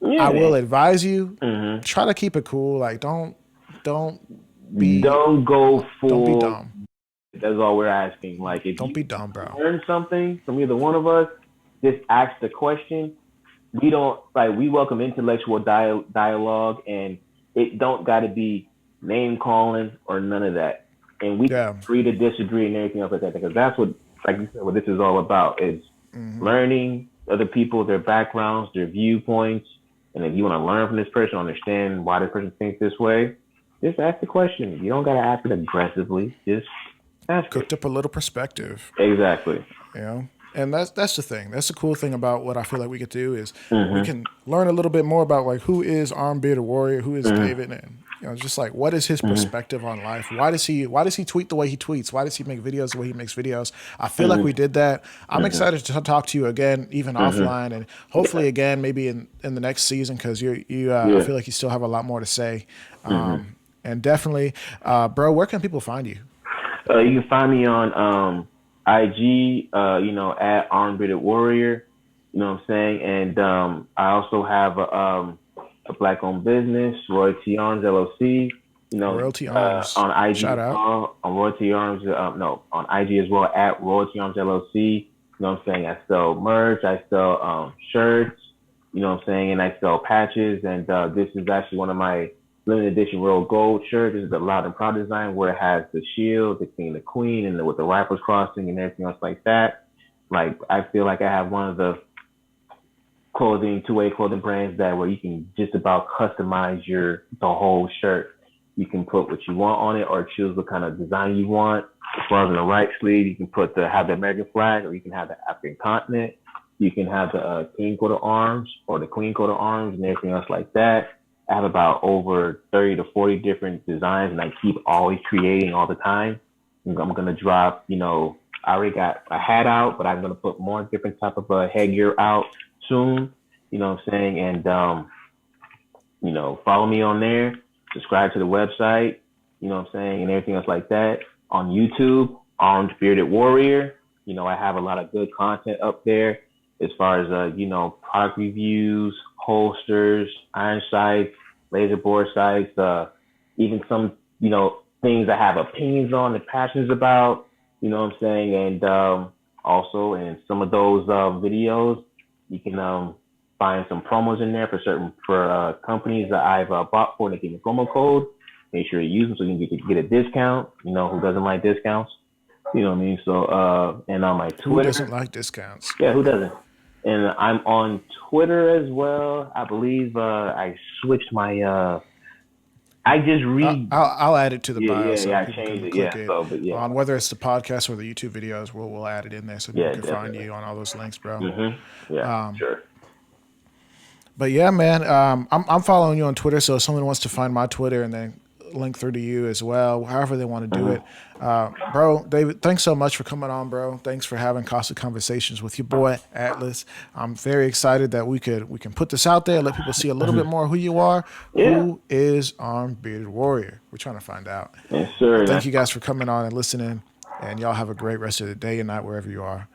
Yeah, I will man. advise you. Try to keep it cool. Like don't be Don't go don't be full. dumb. That's all we're asking. Like, if Don't you be dumb, bro. learn something from either one of us, just ask the question. We don't like we welcome intellectual dialogue, and it don't got to be name calling or none of that. And we Yeah. free to disagree and everything else like that because that's what, like you said, what this is all about is learning other people, their backgrounds, their viewpoints, and if you want to learn from this person, understand why this person thinks this way, just ask the question. You don't got to ask it aggressively. Just ask it. Cooked up a little perspective. Exactly. And that's the thing. That's the cool thing about what I feel like we could do is we can learn a little bit more about like who is Armed Bearded Warrior, who is David, and just like what is his perspective on life? Why does he tweet the way he tweets? Why does he make videos the way he makes videos? I feel like we did that. I'm excited to talk to you again, even offline, and hopefully again maybe in the next season because I feel like you still have a lot more to say. And definitely, bro, where can people find you? You can find me on IG, at Armed Bearded Warrior. You know what I'm saying? And I also have a black-owned business, Royalty Arms LLC. Royalty Arms. On IG, Shout out. On Royalty Arms. No, on IG as well at Royalty Arms LLC. You know what I'm saying? I sell merch. I sell shirts. You know what I'm saying? And I sell patches. And this is actually one of my limited edition royal gold shirt. This is the Loud and Proud design where it has the shield, the king, the queen, and with the rifles crossing and everything else like that. Like I feel like I have one of the clothing, two-way clothing brands that where you can just about customize the whole shirt. You can put what you want on it or choose what kind of design you want. As far as in the right sleeve, you can have the American flag, or you can have the African continent. You can have the king coat of arms or the queen coat of arms and everything else like that. I have about over 30 to 40 different designs, and I keep always creating all the time. I'm going to drop, I already got a hat out, but I'm going to put more different type of headgear out soon, you know what I'm saying? And, follow me on there, subscribe to the website, you know what I'm saying, and everything else like that. On YouTube, Armed Bearded Warrior, I have a lot of good content up there as far as, product reviews, holsters, iron sights, laser bore sights, even some, things I have opinions on and passions about, you know what I'm saying? And also in some of those videos, you can find some promos in there for companies that I've bought for, and they give me a promo code. Make sure you use them so you can get a discount. Who doesn't like discounts? You know what I mean? So, and on my Twitter. Who doesn't like discounts? Yeah, who doesn't? And I'm on Twitter as well. I believe I switched my. I just read. I'll add it to the bio. Yeah, I changed it. Yeah, on whether it's the podcast or the YouTube videos, we'll add it in there so people can find you on all those links, bro. Mm-hmm. Yeah, sure. But yeah, man, I'm following you on Twitter. So if someone wants to find my Twitter and then link through to you as well, however they want to do it. Bro, David, thanks so much for coming on, bro. Thanks for having costly conversations with your boy Atlas. I'm very excited that we can put this out there, let people see a little bit more who you are. Yeah. Who is Armed Bearded Warrior? We're trying to find out. Yes, sir. Thank you guys for coming on and listening, and y'all have a great rest of the day and night wherever you are.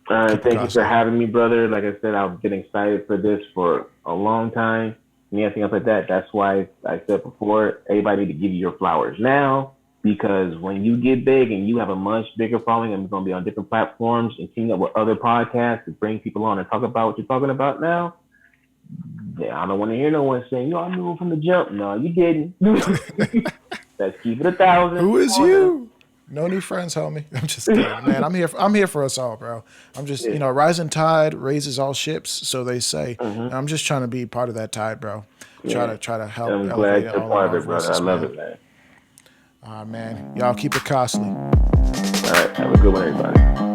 All right, thank you for having me, brother. Like I said, I've been excited for this for a long time. And anything else like that. That's why I said before, everybody need to give you your flowers now, because when you get big and you have a much bigger following and you're going to be on different platforms and team up with other podcasts to bring people on and talk about what you're talking about now, I don't want to hear no one saying, I knew from the jump. No, you didn't. Let's keep it 1,000. Who is you? No new friends, homie. I'm just kidding, man. I'm here for us all, bro. I'm just, rising tide raises all ships, so they say. And I'm just trying to be part of that tide, bro. Try to help. I'm glad you're part of it, brother. I love it, man. Man. Y'all keep it costly. All right. Have a good one, everybody.